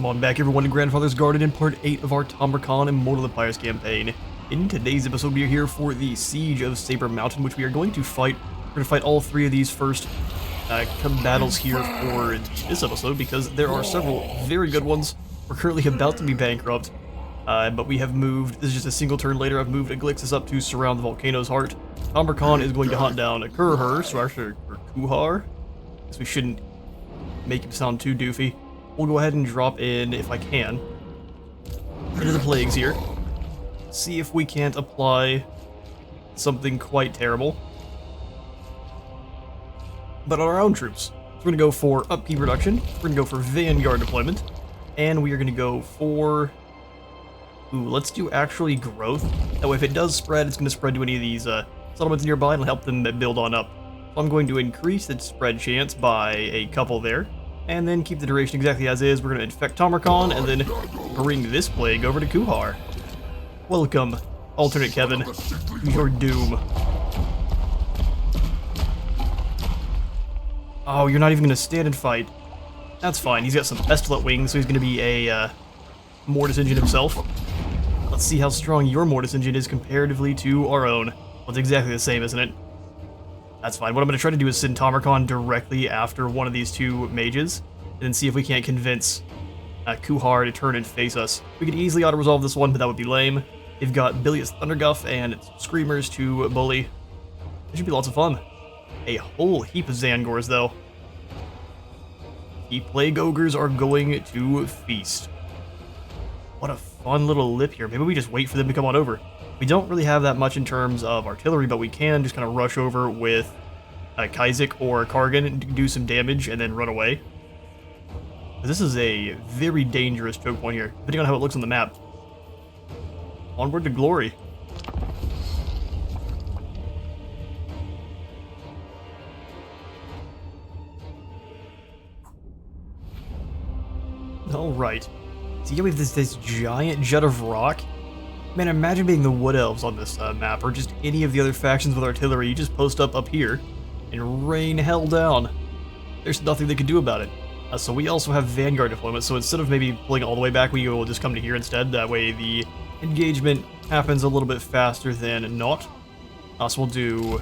Welcome on back everyone to Grandfather's Garden in part 8 of our Tamurkhan Immortal Empires campaign. In today's episode we are here for the Siege of Saber Mountain, which we are going to fight. We're going to fight all three of these first battles here for this episode because there are several very good ones. We're currently about to be bankrupt, but we have moved, this is just a single turn later, I've moved Aglixis up to surround the volcano's heart. Tamurkhan is going to hunt down a Kuhar, because we shouldn't make him sound too doofy. We'll go ahead and drop in, if I can, into the plagues here. See if we can't apply something quite terrible. But on our own troops. So we're going to go for upkeep reduction, we're going to go for vanguard deployment, and we are going to go for... Ooh, let's do actually growth. That way if it does spread, it's going to spread to any of these settlements nearby and it'll help them build on up. So I'm going to increase its spread chance by a couple there. And then keep the duration exactly as is. We're going to infect Tamurkhan and then bring this plague over to Kuhar. Welcome, alternate Kevin, to your doom. Oh, you're not even going to stand and fight. That's fine. He's got some pestilent wings, so he's going to be a Mortis engine himself. Let's see how strong your Mortis engine is comparatively to our own. Well, it's exactly the same, isn't it? That's fine. What I'm going to try to do is send Tamurkhan directly after one of these two mages, and then see if we can't convince Kuhar to turn and face us. We could easily auto-resolve this one, but that would be lame. They've got Bilious Thunderguff and Screamers to bully. It should be lots of fun. A whole heap of Zangors, though. The Plague Ogres are going to feast. What a fun little lip here. Maybe we just wait for them to come on over. We don't really have that much in terms of artillery, but we can just kind of rush over with Kaizek or Kargan and do some damage and then run away. This is a very dangerous choke point here, depending on how it looks on the map. Onward to glory. Alright. See, we have this giant jet of rock. Man, imagine being the Wood Elves on this map, or just any of the other factions with artillery. You just post up here and rain hell down. There's nothing they can do about it. So we also have Vanguard deployment, so instead of maybe pulling all the way back, we will just come to here instead. That way the engagement happens a little bit faster than not. So we'll do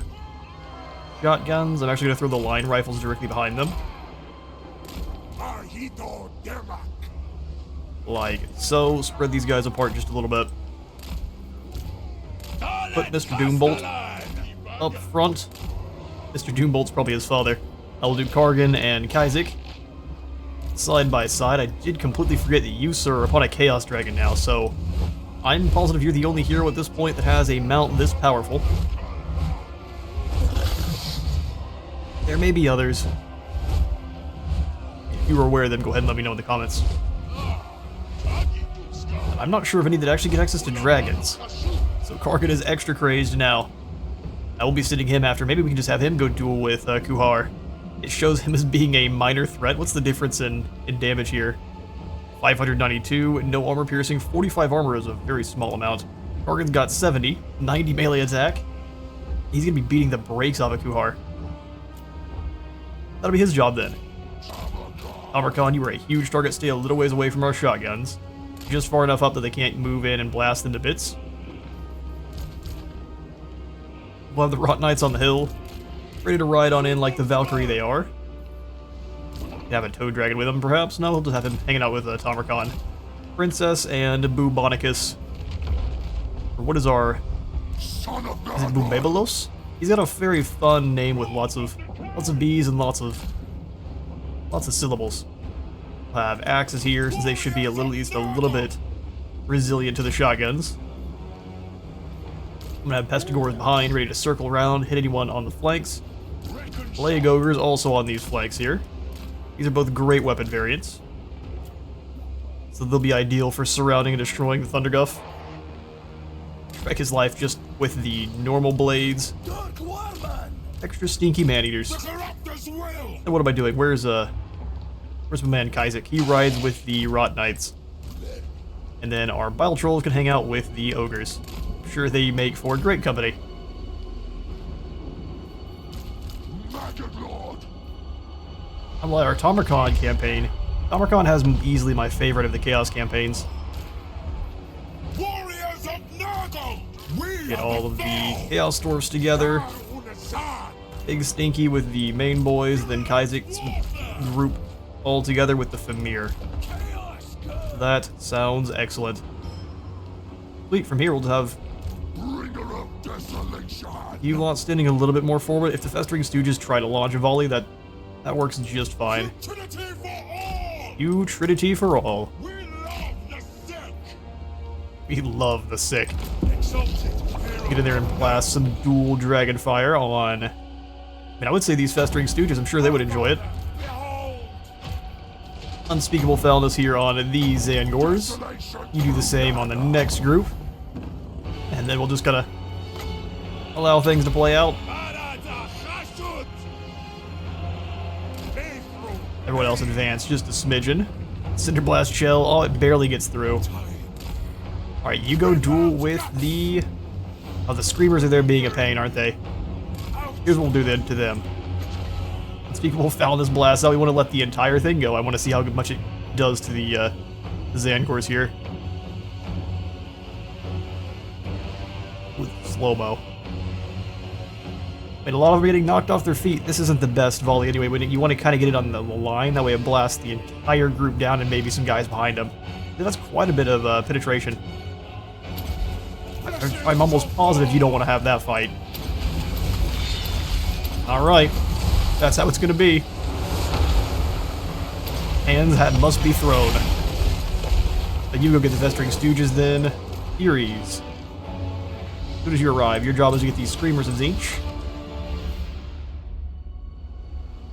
shotguns. I'm actually going to throw the line rifles directly behind them. Like so. Spread these guys apart just a little bit. Put Mr. Doombolt up front. Mr. Doombolt's probably his father. I will do Kargan and Kaizek side by side. I did completely forget that you, sir, are upon a Chaos Dragon now, so I'm positive you're the only hero at this point that has a mount this powerful. There may be others. If you were aware of them, go ahead and let me know in the comments. I'm not sure of any that actually get access to dragons. So Kargan is extra crazed now. I will be sitting him after. Maybe we can just have him go duel with Kuhar. It shows him as being a minor threat. What's the difference in damage here? 592, no armor piercing. 45 armor is a very small amount. Kargan's got 70, 90 melee attack. He's going to be beating the brakes off of Kuhar. That'll be his job then. Tamurkhan, you are a huge target. Stay a little ways away from our shotguns. Just far enough up that they can't move in and blast them to bits. We'll have the Rot Knights on the hill, ready to ride on in like the Valkyrie they are. Have a Toad Dragon with him, perhaps? No, we'll just have him hanging out with Tamurkhan. Princess and Bubonicus. Or what is our... Is it Bubebelos? He's got a very fun name with lots of B's and lots of syllables. We'll have axes here, since they should be at least a little bit resilient to the shotguns. I'm going to have Pestigors behind, ready to circle around, hit anyone on the flanks. Plague Ogres also on these flanks here. These are both great weapon variants. So they'll be ideal for surrounding and destroying the Thunderguff. Wreck his life just with the normal blades. Extra stinky man-eaters. And what am I doing? Where's my man Kaizek? He rides with the Rot Knights. And then our Bile Trolls can hang out with the Ogres. Sure, they make for great company. Unlike our Tamurkhan campaign, Tamurkhan has easily my favorite of the Chaos campaigns. Warriors of Nurgle! Get all of the Chaos Dwarfs together. Big Stinky with the main boys, then Kaizik's group all together with the Famir. That sounds excellent. Sweet, from here we'll have you lot standing a little bit more forward. If the Festering Stooges try to launch a volley, that works just fine. Trinity for all. We love the sick. Get in there and blast some dual dragon fire on. I mean, I would say these Festering Stooges, I'm sure they would enjoy it. Unspeakable foulness here on the Zangors. You do the same on the next group. And then we'll just gotta allow things to play out. Everyone else advance just a smidgen. Cinder Blast Shell, oh, it barely gets through. Alright, you go duel with the... Oh, the Screamers are there being a pain, aren't they? Here's what we'll do then to them. Unspeakable Foulness Blast out. We want to let the entire thing go. I want to see how much it does to the Zangors here. With slow-mo. And a lot of them are getting knocked off their feet. This isn't the best volley anyway. When you want to kind of get it on the line, that way it blasts the entire group down and maybe some guys behind them. That's quite a bit of penetration. I'm almost positive you don't want to have that fight. Alright. That's how it's going to be. Hands that must be thrown. Then you go get the Festering Stooges then. Furies. As soon as you arrive, your job is to get these Screamers of Zinch.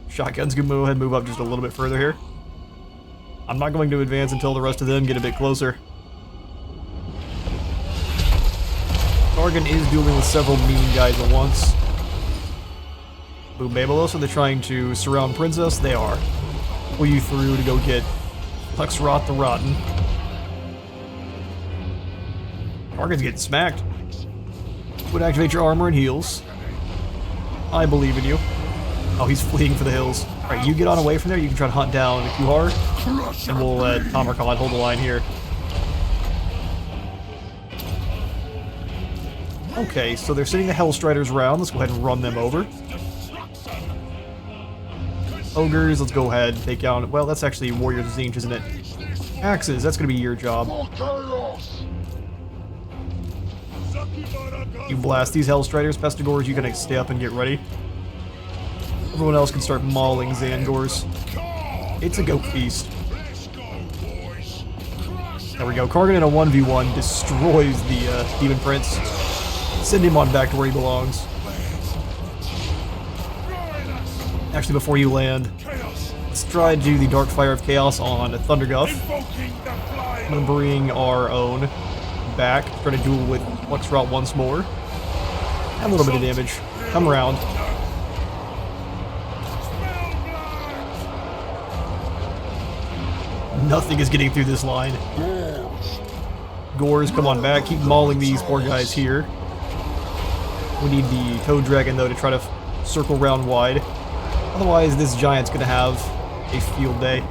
Shotguns can go ahead and move up just a little bit further here. I'm not going to advance until the rest of them get a bit closer. Targan is dueling with several mean guys at once. Boom Babelos, are they trying to surround Princess? They are. Pull you through to go get Luxrot the Rotten. Targan's getting smacked. Would activate your armor and heals. I believe in you. Oh, he's fleeing for the hills. Alright, you get on away from there. You can try to hunt down Kuhar. And we'll let Tamurkhan hold the line here. Okay, so they're sending the Hellstriders around. Let's go ahead and run them over. Ogres, let's go ahead and take out... Well, that's actually Warriors of Zinch, isn't it? Axes, that's going to be your job. You blast these Hellstriders. Pestigors, you can stay up and get ready. Everyone else can start mauling Zangors. It's a goat feast. There we go. Kargan in a 1v1 destroys the Demon Prince. Send him on back to where he belongs. Actually, before you land, let's try to do the Dark Fire of Chaos on Thunderguff. I'm going to bring our own back. Try to duel with Luxrot once more. A little bit of damage. Come around. Nothing is getting through this line. Gores, come on back. Keep mauling these poor guys here. We need the Toad Dragon, though, to try to circle round wide. Otherwise, this giant's going to have a field day.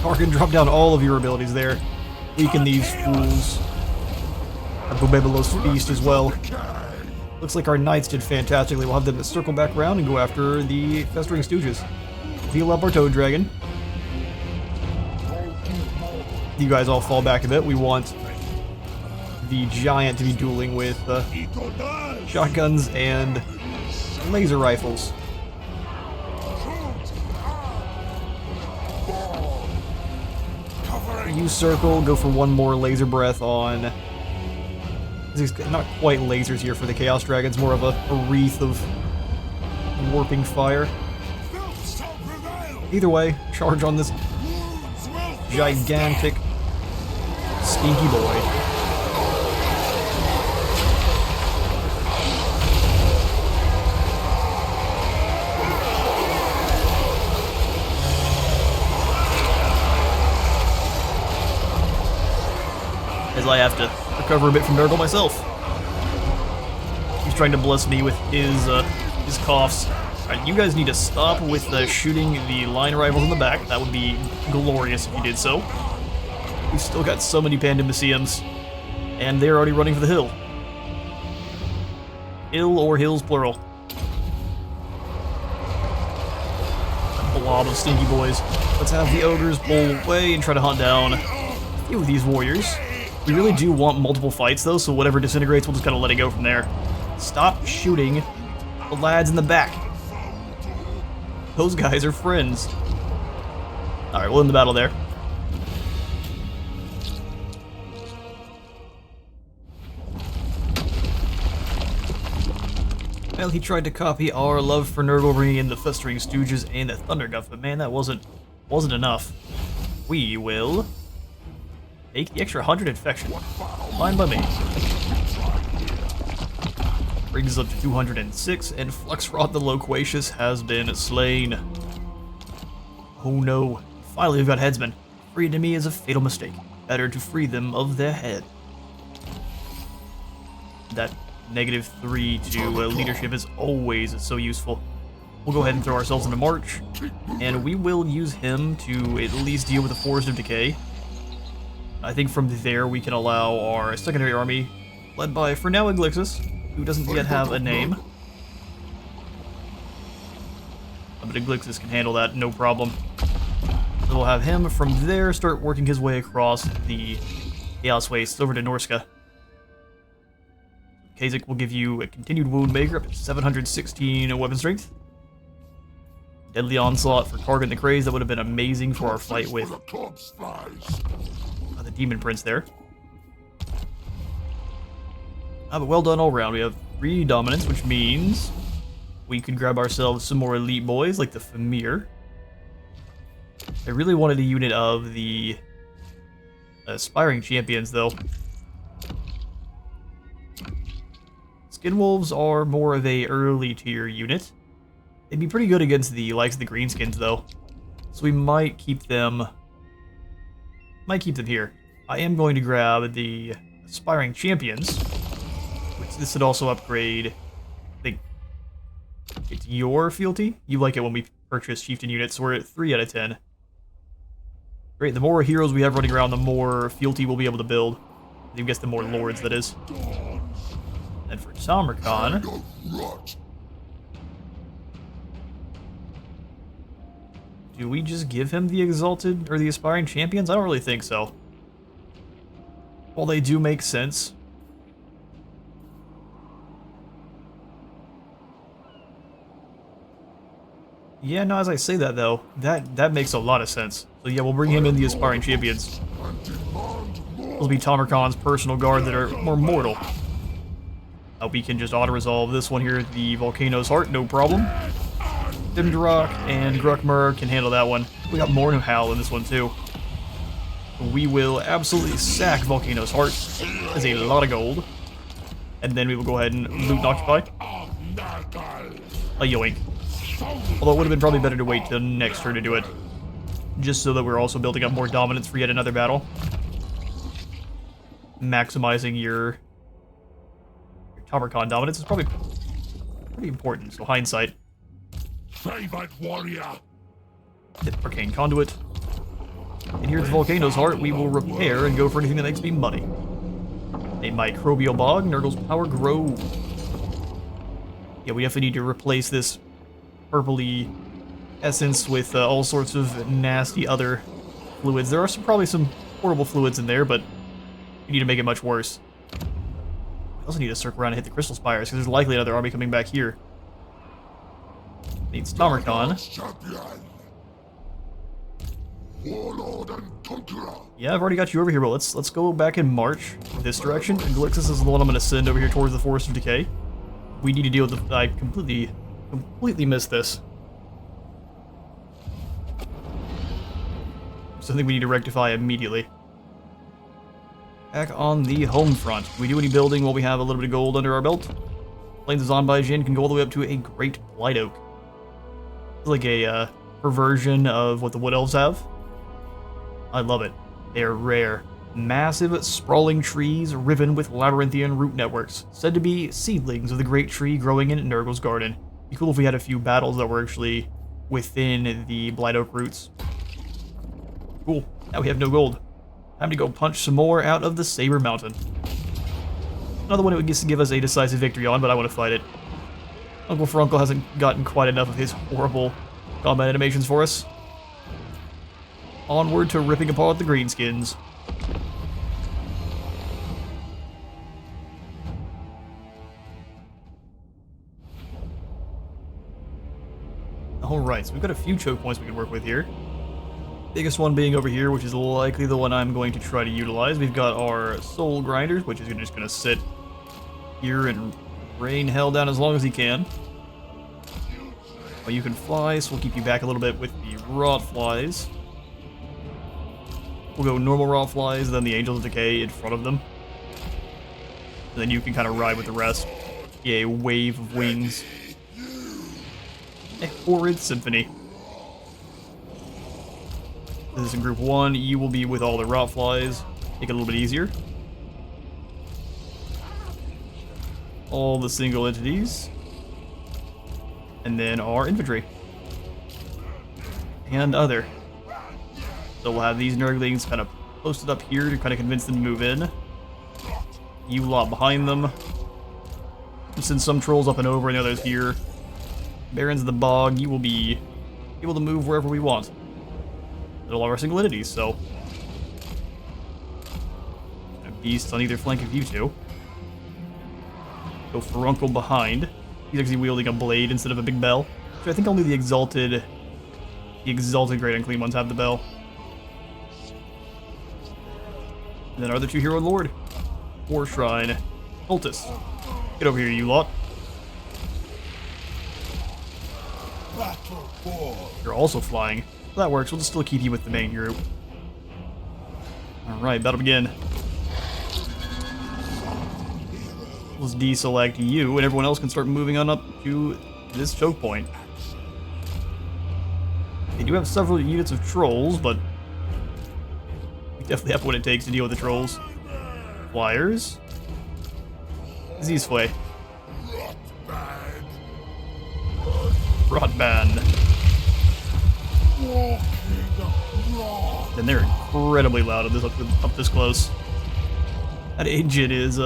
Tarkin, drop down all of your abilities there. Weaken these fools. A Bobebelos Feast as well. Looks like our Knights did fantastically. We'll have them circle back around and go after the Festering Stooges. Heal up our Toad Dragon. You guys all fall back a bit. We want the giant to be dueling with shotguns and laser rifles. You circle, go for one more laser breath on... Not quite lasers here for the Chaos Dragons, more of a wreath of warping fire. Either way, charge on this gigantic stinky boy. As I have to recover a bit from Nurgle myself. trying to bless me with his coughs. Alright, you guys need to stop with shooting the line rivals in the back. That would be glorious if you did so. We've still got so many Pandemiciums, and they're already running for the hill. Hill or hills, plural. A blob of stinky boys. Let's have the ogres pull away and try to hunt down a few of these warriors. We really do want multiple fights, though, so whatever disintegrates, we'll just kind of let it go from there. Stop shooting the lads in the back. Those guys are friends. Alright, we'll end the battle there. Well, he tried to copy our love for Nurgle, bringing in the Festering Stooges and the Thunderguff, but man, that wasn't enough. We will take the extra 100 infection. Fine by me. Brings us up to 206, and Fluxrot the Loquacious has been slain. Oh no. Finally, we've got headsmen. Freed to me is a fatal mistake. Better to free them of their head. That -3 to leadership is always so useful. We'll go ahead and throw ourselves into March, and we will use him to at least deal with the Forest of Decay. I think from there we can allow our secondary army, led by, for now, Iglixis, who doesn't yet have a name. But Iglixis can handle that, no problem. So we'll have him from there start working his way across the Chaos Wastes over to Norska. Kazak will give you a continued wound maker up to 716 weapon strength. Deadly Onslaught for Kargan the Crazed, that would have been amazing for our fight with the Demon Prince there. But well done all around. We have 3 dominance, which means we could grab ourselves some more elite boys like the Famir. I really wanted a unit of the Aspiring Champions, though. Skinwolves are more of a early tier unit. They'd be pretty good against the likes of the Greenskins, though. So we might keep them... here. I am going to grab the Aspiring Champions, which this would also upgrade, I think, it's your fealty? You like it when we purchase Chieftain units, so we're at 3 out of 10. Great, the more heroes we have running around, the more fealty we'll be able to build. I guess the more lords, that is. And for Tamurkhan, do we just give him the Exalted, or the Aspiring Champions? I don't really think so. While they do make sense. Yeah, no, as I say that, though, that makes a lot of sense. So yeah, we'll bring him in the Aspiring Champions. They'll be Tamurkhan's personal guard that are more mortal. We can just auto-resolve this one here, the Volcano's Heart, no problem. Dimdrock and Gruckmer can handle that one. We got Mornhowl in this one, too. We will absolutely sack Volcano's Heart. That's a lot of gold. And then we will go ahead and loot and occupy. A yoink. Although it would have been probably better to wait till next turn to do it. Just so that we're also building up more dominance for yet another battle. Maximizing your Tamurkhan dominance is probably pretty important, so hindsight. Favored warrior. Hit Arcane Conduit. And here's the Volcano's Heart. We will repair and go for anything that makes me money. A Microbial Bog, Nurgle's Power Grove. Yeah, we definitely need to replace this purpley essence with all sorts of nasty other fluids. There are probably some horrible fluids in there, but we need to make it much worse. We also need to circle around and hit the Crystal Spires, because there's likely another army coming back here. Needs Tamurkhan. Yeah, I've already got you over here, but let's go back and march this direction. And Glixis is the one I'm going to send over here towards the Forest of Decay. We need to deal with the... I completely missed this. Something we need to rectify immediately. Back on the home front. Can we do any building while we have a little bit of gold under our belt? Plains of Zanbaijin can go all the way up to a Great Blight Oak. It's like a perversion of what the Wood Elves have. I love it. They are rare. Massive, sprawling trees riven with labyrinthian root networks, said to be seedlings of the great tree growing in Nurgle's garden. It'd be cool if we had a few battles that were actually within the Blight Oak roots. Cool. Now we have no gold. Time to go punch some more out of the Saber Mountain. Another one it would give us a decisive victory on, but I want to fight it. Uncle Frunkle hasn't gotten quite enough of his horrible combat animations for us. Onward to ripping apart the greenskins. Alright, so we've got a few choke points we can work with here. Biggest one being over here, which is likely the one I'm going to try to utilize. We've got our Soul Grinders, which is just going to sit here and rain hell down as long as he can. Well, you can fly, so we'll keep you back a little bit with the Rot Flies. We'll go normal Rot Flies, then the Angels of Decay in front of them. And then you can kind of ride with the rest. Yeah, a wave of wings. A horrid symphony. This is in group 1. You will be with all the Rot Flies. Make it a little bit easier. All the single entities. And then our infantry. And other. So we'll have these Nurglings kind of posted up here to kind of convince them to move in. You lot behind them. We'll send some trolls up and over and the others here. Barons of the Bog, you will be able to move wherever we want. They're all our single entities, so. Beasts on either flank of you two. Go Furuncle behind. He's actually wielding a blade instead of a big bell. Which I think only the exalted Great Unclean ones have the bell. And then our other two Hero Lord. War Shrine. Cultist. Get over here, you lot. You're also flying. Well, that works. We'll just still keep you with the main group. Alright, battle begin. Let's deselect you, and everyone else can start moving on up to this choke point. They do have several units of trolls, but we definitely have what it takes to deal with the trolls. Flyers. Zizfway. Rotban. And they're incredibly loud up this close. That engine is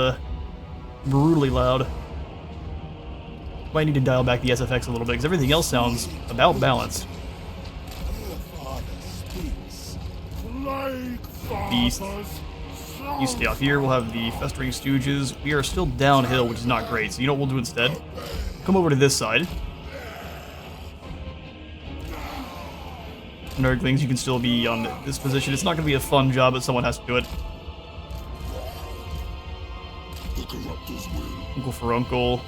brutally loud. Might need to dial back the SFX a little bit because everything else sounds about balanced. Beast. You stay off here. We'll have the Festering Stooges. We are still downhill, which is not great. So you know what we'll do instead? Come over to this side. Nurglings, you can still be on this position. It's not going to be a fun job, but someone has to do it. Uncle Furuncle.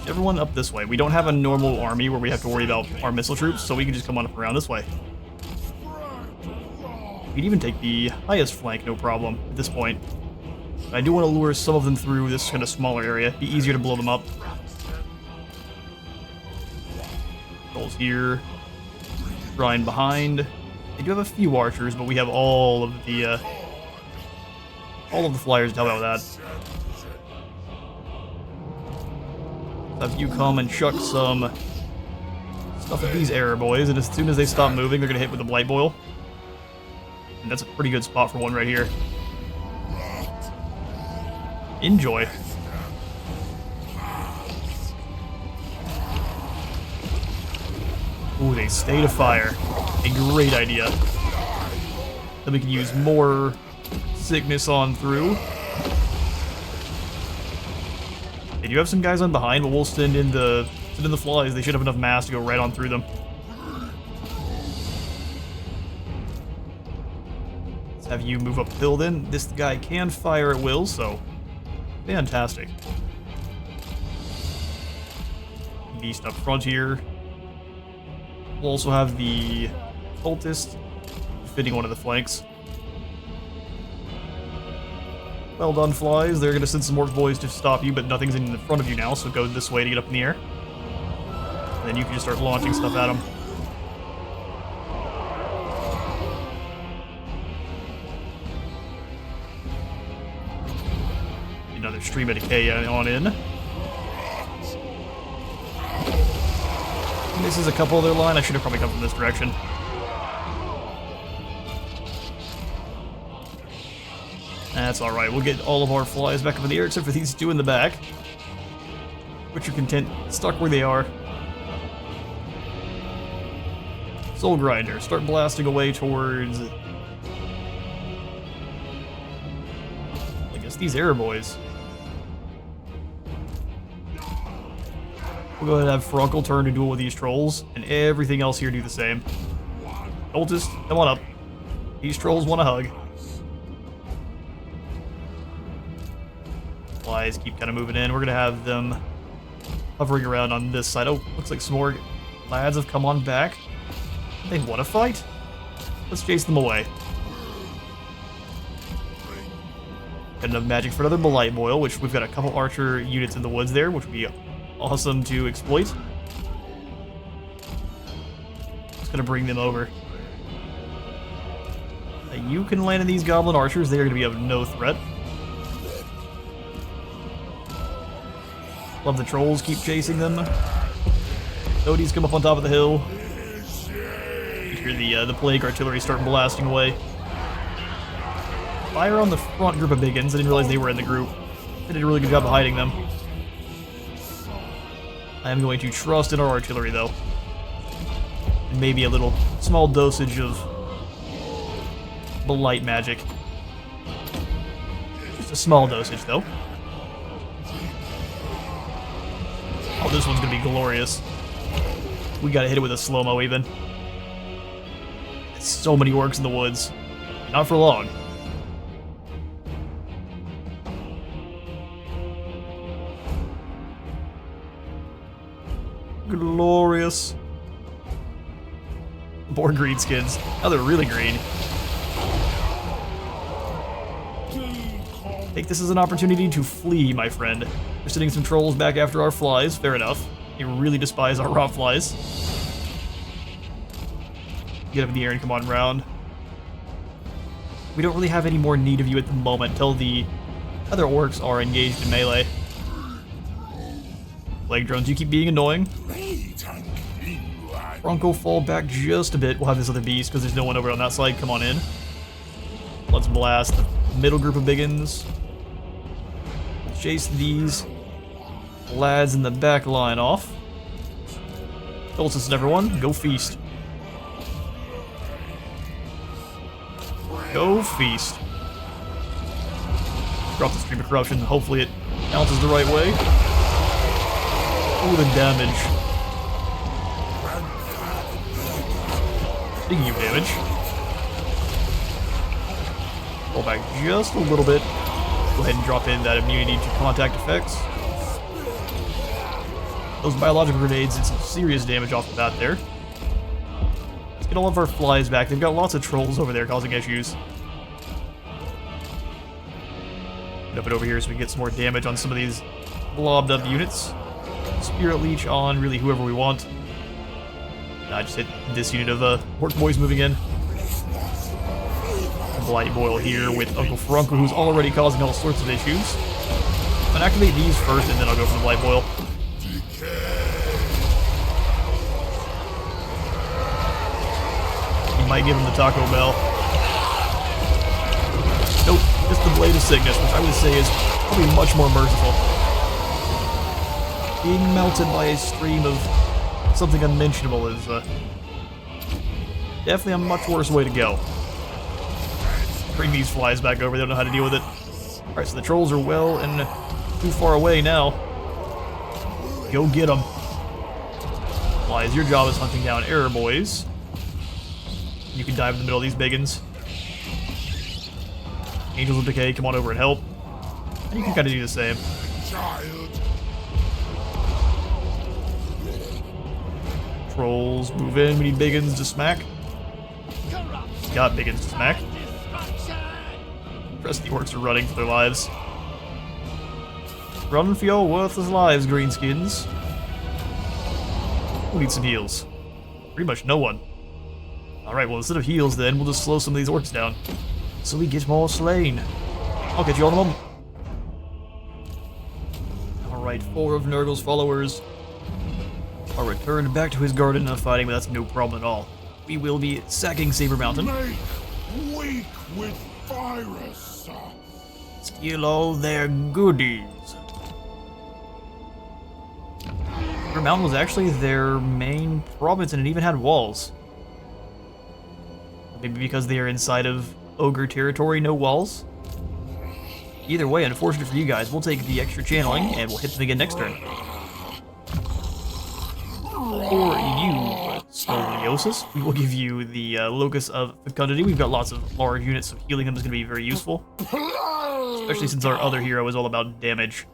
Everyone up this way. We don't have a normal army where we have to worry about our missile troops, so we can just come on up around this way. We can even take the highest flank, no problem, at this point. But I do want to lure some of them through this kind of smaller area. It'd be easier to blow them up. Trolls here. Shrine behind. They do have a few archers, but we have all of the flyers to help out with that. Have you come and chuck some stuff at these error boys, and as soon as they stop moving, they're gonna hit with the Blight Boil. And that's a pretty good spot for one right here. Enjoy. Ooh, they stay to fire. A great idea. Then we can use more sickness on through. They do have some guys on behind, but we'll send in the flies. They should have enough mass to go right on through them. Let's have you move uphill then. This guy can fire at will, so fantastic. Beast up front here. We'll also have the cultist fitting one of the flanks. Well done, flies. They're going to send some orc boys to stop you, but nothing's in front of you now, so go this way to get up in the air. And then you can just start launching stuff at them. Another stream of Decay on in. Misses a couple of their line. I should have probably come from this direction. That's alright. We'll get all of our flies back up in the air, except for these two in the back, which are content stuck where they are. Soul Grinder, start blasting away towards, I guess, these air boys. We'll go ahead and have Frunkle turn to duel with these trolls, and everything else here do the same. Cultist, come on up. These trolls want a hug. Flies keep kind of moving in. We're going to have them hovering around on this side. Oh, looks like some more lads have come on back. They want to fight? Let's chase them away. Got enough magic for another Blight Boil, which we've got a couple archer units in the woods there, which would be awesome to exploit. Just gonna bring them over. You can land in these goblin archers, they are gonna be of no threat. Love the trolls, keep chasing them. ToDs come up on top of the hill. You hear the plague artillery start blasting away. Fire on the front group of biggins. I didn't realize they were in the group. They did a really good job of hiding them. I am going to trust in our artillery, though. And maybe a little small dosage of blight magic. Just a small dosage, though. Oh, this one's gonna be glorious. We gotta hit it with a slow-mo, even. There's so many orcs in the woods. Not for long. Glorious. More greenskins. Now they're really green. Take this as an opportunity to flee, my friend. We're sending some trolls back after our flies. Fair enough. They really despise our raw flies. Get up in the air and come on round. We don't really have any more need of you at the moment until the other orcs are engaged in melee. Plague drones, you keep being annoying. Bronco, fall back just a bit. We'll have this other beast because there's no one over on that side. Come on in. Let's blast the middle group of biggins. Chase these lads in the back line off. Solstice and everyone, go feast. Go feast. Drop the Stream of Corruption. Hopefully it bounces the right way. Oh, the damage. Speaking of damage, pull back just a little bit. Go ahead and drop in that immunity to contact effects. Those biological grenades did some serious damage off the bat there. Let's get all of our flies back. They've got lots of trolls over there causing issues. Get up it over here so we can get some more damage on some of these blobbed up units. Spirit Leech on really whoever we want. I just hit this unit of Orc Boys moving in. Blight Boil here with Uncle Frunkle, who's already causing all sorts of issues. I'm gonna activate these first, and then I'll go for the Blight Boil. You might give him the Taco Bell. Nope, just the Blade of Sickness, which I would say is probably much more merciful. Being melted by a stream of something unmentionable is definitely a much worse way to go. Bring these flies back over, they don't know how to deal with it. Alright, so the trolls are well and too far away now. Go get them. Flies, your job is hunting down error boys. You can dive in the middle of these biggins. Angels of Decay, come on over and help. And you can kind of do the same. Trolls, move in, we need biggins to smack. Got biggins to smack. The rest of the orcs are running for their lives. Running for your worthless lives, greenskins. Who needs some heals? Pretty much no one. Alright, well instead of heals then, we'll just slow some of these orcs down. So we get more slain. I'll get you all in a moment. Alright, 4 of Nurgle's followers are returned back to his garden of fighting, but that's no problem at all. We will be sacking Saber Mountain. Make weak with virus. Steal all their goodies. Saber Mountain was actually their main province, and it even had walls. Maybe because they are inside of ogre territory, no walls? Either way, unfortunate for you guys, we'll take the extra channeling, and we'll hit them again next turn. For you, Scoliosis, we will give you the Locus of Fecundity. We've got lots of large units, so healing them is going to be very useful. Especially since our other hero is all about damage.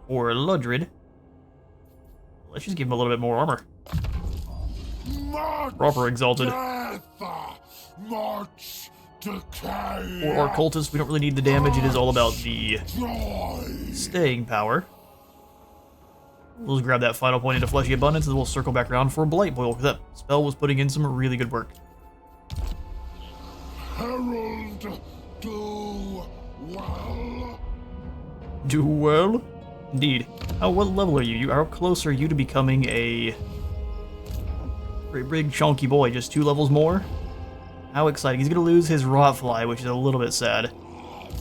For Ludred, let's just give him a little bit more armor. Proper Exalted. March, Decay. For our Cultist, we don't really need the damage, it is all about the staying power. We'll just grab that final point into Fleshy Abundance, and then we'll circle back around for Blight Boil, because that spell was putting in some really good work. Herald, do well. Do well? Indeed. What level are you? How close are you to becoming a big chunky boy? Just 2 levels more? How exciting. He's going to lose his Rotfly, which is a little bit sad.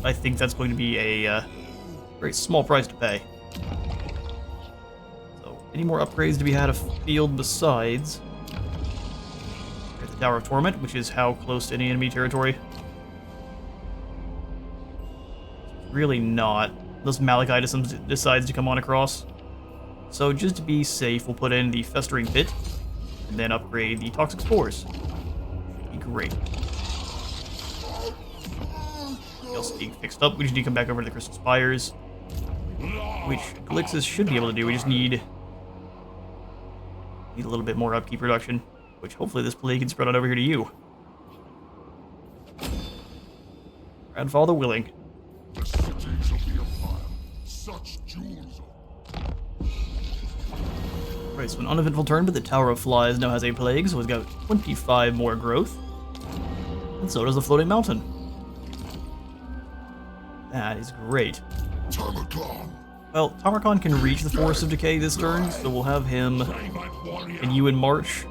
I think that's going to be a very small price to pay. So, any more upgrades to be had afield besides? There's the Tower of Torment, which is how close to any enemy territory. Really not. Unless Malachite decides to come on across. So, just to be safe, we'll put in the Festering Pit, and then upgrade the Toxic Spores. Great. Else being fixed up, we just need to come back over to the Crystal Spires, which Glixus should be able to do. We just need a little bit more upkeep reduction, which hopefully this plague can spread out over here to you. Grandfather willing. The cities of the Empire, such jewels. Right, so an uneventful turn, but the Tower of Flies now has a plague, so it's got 25 more growth. And so does the Floating Mountain. That is great. Tamurkhan. Well, Tamurkhan can reach the Forest of Decay this turn, so we'll have him and you in March.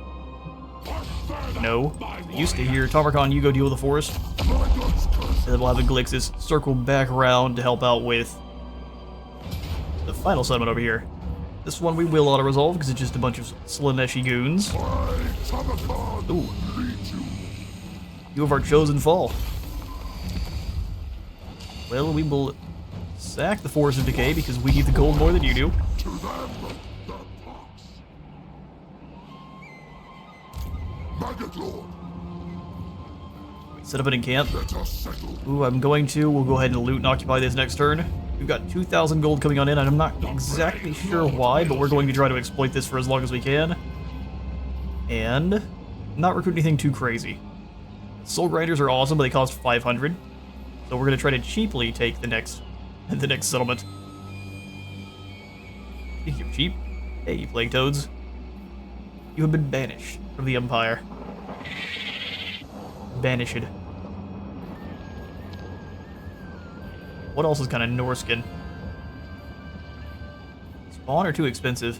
No. Used to hear, Tamurkhan, you go deal with the forest. And then we'll have the Glixus circle back around to help out with the final settlement over here. This one we will auto-resolve because it's just a bunch of Slaneshi goons. Ooh. You have our chosen fall. Well, we will sack the Forest of Decay because we need the gold more than you do. Set up an encamp. Ooh, we'll go ahead and loot and occupy this next turn. We've got 2,000 gold coming on in, and I'm not exactly sure why, but we're going to try to exploit this for as long as we can. And not recruit anything too crazy. Soul Grinders are awesome, but they cost 500. So we're going to try to cheaply take the next settlement. Speaking of cheap, hey, Plague Toads. You have been banished from the Empire. Banished. What else is kind of Norskin? Spawn are too expensive.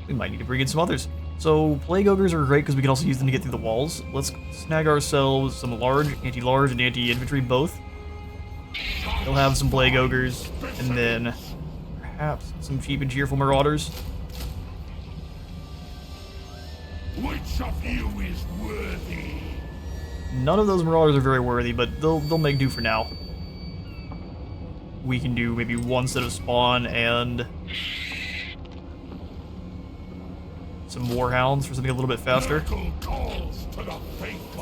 We might need to bring in some others. So, Plague Ogres are great because we can also use them to get through the walls. Let's snag ourselves some large, anti-large, and anti-infantry both. We'll have some Plague Ogres, and then perhaps some cheap and cheerful Marauders. Which of you is worthy? None of those Marauders are very worthy, but they'll make do for now. We can do maybe one set of spawn and some Warhounds for something a little bit faster. It's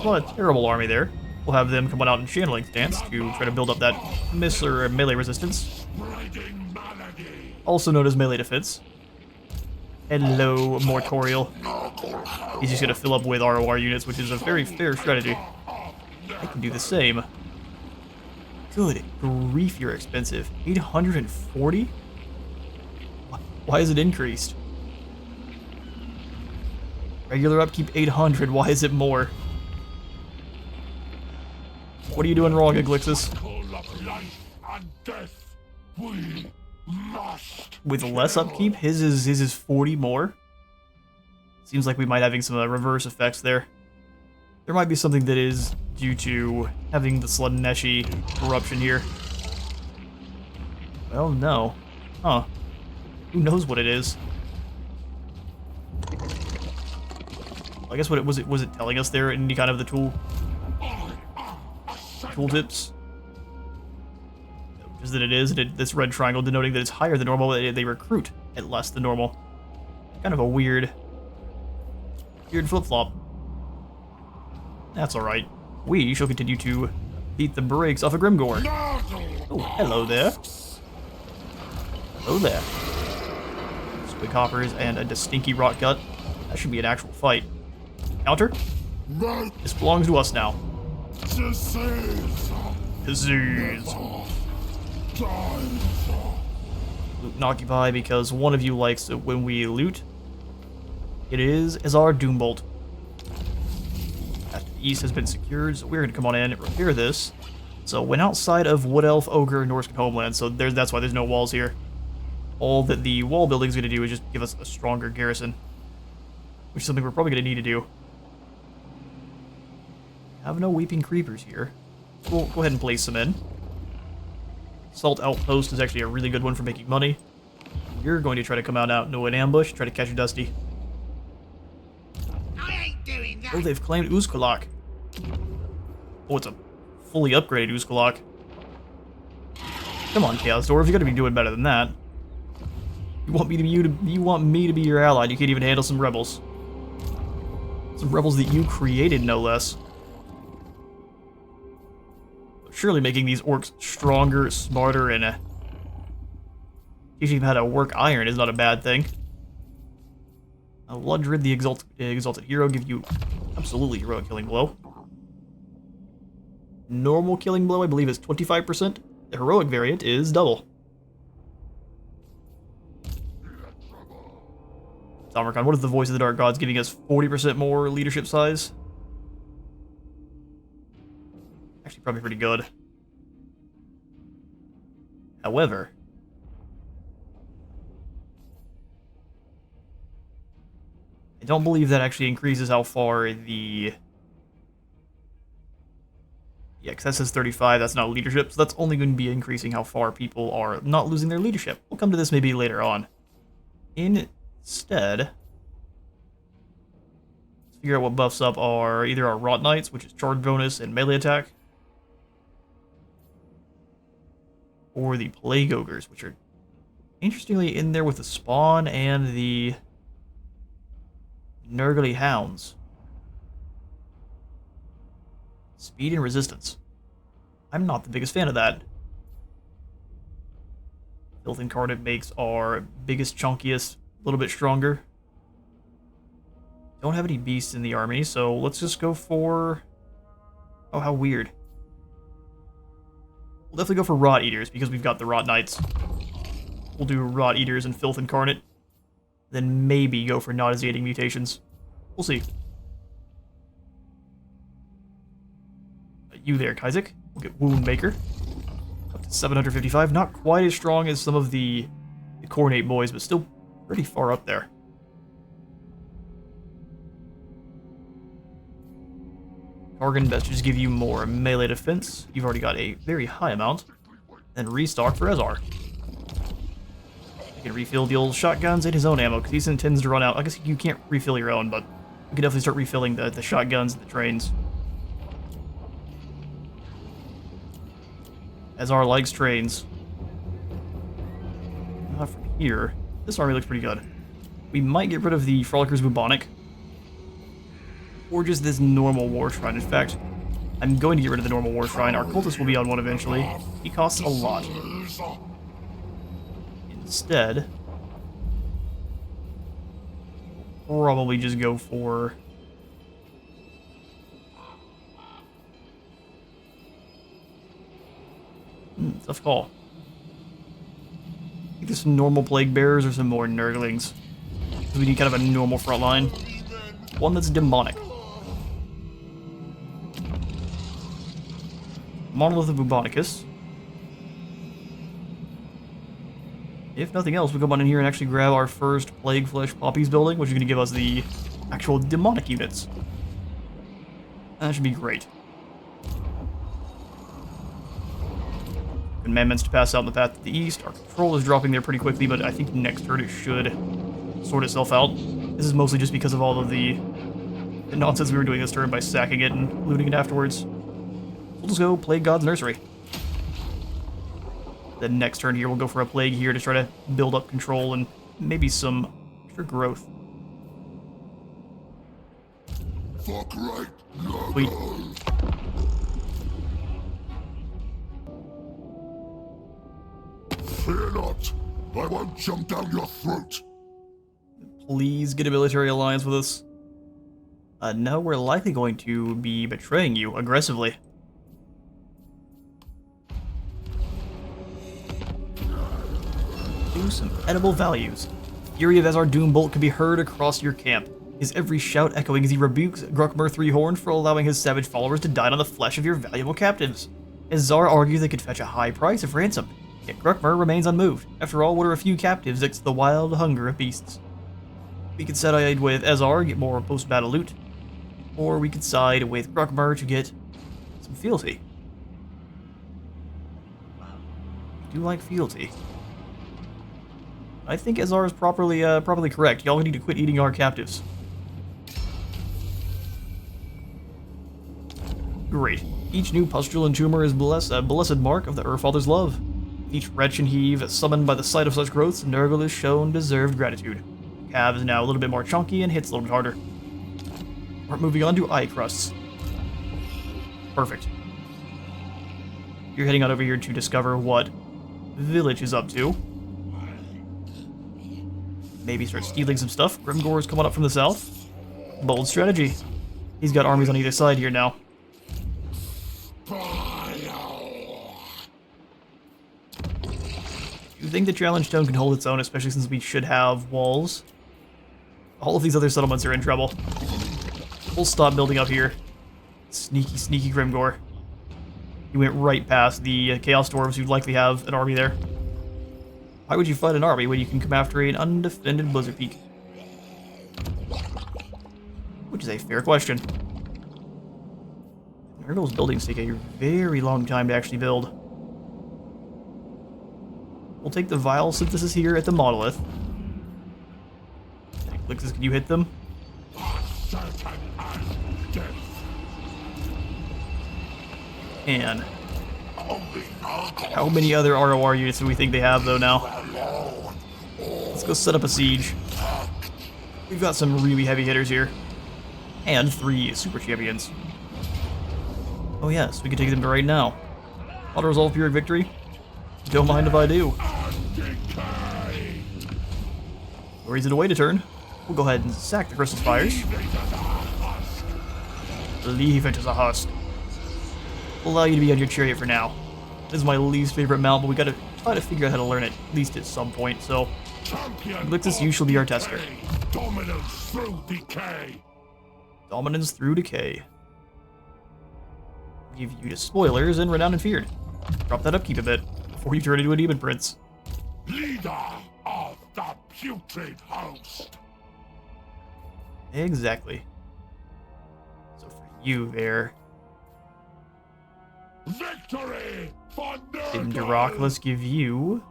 not a terrible army there. We'll have them come on out in channeling stance to try to build up that missile or melee resistance. Also known as melee defense. Hello, Mortorial. He's just gonna fill up with ROR units, which is a very fair strategy. I can do the same. Good grief, you're expensive. 840? Why is it increased? Regular upkeep 800, why is it more? What are you doing wrong, Aglixis? We must. With less upkeep, his is 40 more. Seems like we might having some reverse effects there. There might be something that is due to having the Sludneshi corruption here. Well, no. Huh. Who knows what it is? I guess what it was it telling us there in any kind of the tooltips? Just that it is, this red triangle denoting that it's higher than normal, they recruit at less than normal. Kind of a weird flip-flop. That's alright. We shall continue to beat the brakes off of Grimgore. Oh, hello there. Hello there. Squig hoppers and a stinky rot gut. That should be an actual fight. Counter? This belongs to us now. Disease. Loot and occupy because one of you likes it when we loot. It is our Doombolt. After the east has been secured, so we're going to come on in and repair this. So when outside of Wood Elf, Ogre, and Norscan homeland, so that's why there's no walls here. All that the wall building is going to do is just give us a stronger garrison, which is something we're probably going to need to do. Have no weeping creepers here. We'll go ahead and place some in. Salt Outpost is actually a really good one for making money. You're going to try to come out into an ambush, try to catch a Dusty. Oh, they've claimed Uzkulak. Oh, it's a fully upgraded Uzkulak. Come on, Chaos Dwarves, you gotta be doing better than that. You want me to be your ally, you can't even handle some rebels. Some rebels that you created, no less. Surely making these orcs stronger, smarter, and teaching them how to work iron is not a bad thing. Ludred, the exalted hero, give you absolutely heroic killing blow. Normal killing blow, I believe, is 25%. The heroic variant is double. Tamurkhan, what is the voice of the Dark Gods giving us 40% more leadership size? Actually, probably pretty good. However, I don't believe that actually increases how far the... Yeah, because that says 35, that's not leadership, so that's only going to be increasing how far people are not losing their leadership. We'll come to this maybe later on. Instead, let's figure out what buffs up are either our Rot Knights, which is charge bonus and melee attack, or the Plague Ogres, which are interestingly in there with the Spawn and the Nurgly Hounds. Speed and resistance. I'm not the biggest fan of that. Filth Incarnate makes our biggest, chunkiest a little bit stronger. Don't have any beasts in the army, so let's just go for... Oh, how weird. We'll definitely go for Rot Eaters, because we've got the Rot Knights. We'll do Rot Eaters and Filth Incarnate. Then maybe go for nauseating mutations. We'll see. You there, Kaizek. We'll get Wound Maker. Up to 755. Not quite as strong as some of the Cornate boys, but still pretty far up there. Targan best just give you more melee defense. You've already got a very high amount. Then restock for Ezar. You can refill the old shotguns and his own ammo, because he intends to run out. I guess you can't refill your own, but you can definitely start refilling the shotguns and the trains. Ezar likes trains. Not from here. This army looks pretty good. We might get rid of the Frolicker's Bubonic. Or just this normal War Shrine. In fact, I'm going to get rid of the normal War Shrine. Our Cultist will be on one eventually. He costs a lot. Instead, probably just go for... tough call. Either some normal Plague Bearers or some more Nurglings. Because we need kind of a normal front line. One that's demonic. Monolith of Bubonicus. if nothing else, we come on in here and actually grab our first Plague Flesh Poppies building, which is going to give us the actual demonic units. That should be great. Commandments to pass out in the path to the east. Our control is dropping there pretty quickly, but I think next turn it should sort itself out. This is mostly just because of all of the nonsense we were doing this turn by sacking it and looting it afterwards. We'll just go Plague God's Nursery. The next turn here, we'll go for a Plague here to try to build up control and maybe some extra growth. Fuck right, Sweet. Fear not, I won't jump down your throat. Please get a military alliance with us. No, we're likely going to be betraying you aggressively. Do some edible values. Fury of Ezar Doombolt can be heard across your camp, his every shout echoing as he rebukes Gruckmer Threehorn for allowing his savage followers to dine on the flesh of your valuable captives. Ezar argues they could fetch a high price of ransom, yet Gruckmer remains unmoved. After all, what are a few captives next to the wild hunger of beasts? We could side with Ezar, get more post-battle loot, or we could side with Gruckmer to get some fealty. I do like fealty. I think Ezar is properly correct. Y'all need to quit eating our captives. Great. Each new pustule and tumor is a blessed mark of the Urfather's love. Each wretch and heave summoned by the sight of such growths, Nurgle is shown deserved gratitude. Cav is now a little bit more chunky and hits a little bit harder. We're moving on to eye crusts. Perfect. You're heading out over here to discover what Village is up to. Maybe start stealing some stuff. Grimgor's coming up from the south. Bold strategy. He's got armies on either side here now. You think the challenge stone can hold its own, especially since we should have walls? All of these other settlements are in trouble. We'll stop building up here. Sneaky, sneaky Grimgor. He went right past the Chaos Dwarves who'd likely have an army there. Why would you fight an army when you can come after an undefended Blizzard Peak? Which is a fair question. Nurgle's buildings take a very long time to actually build. We'll take the Vile Synthesis here at the Monolith. Lixus, can you hit them? And how many other ROR units do we think they have, though, now? Let's go set up a siege. We've got some really heavy hitters here. And 3 super champions. Oh yes, we can take them to right now. Auto-resolve Pyrrhic Victory? Don't mind if I do. Or is it a way to turn? We'll go ahead and sack the Crystal Spires. Leave it as a husk. We'll allow you to be on your chariot for now. This is my least favorite mount, but we gotta try to figure out how to learn it, at least at some point, so... Lixus, you shall be our tester. Dominance through decay. Dominance through decay. Give you to spoilers and renowned and feared. Drop that upkeep a bit, before you turn into a demon prince. Leader of the putrid host. Exactly. So for you there... Victory for Didn't Nurgle! Heracles give you...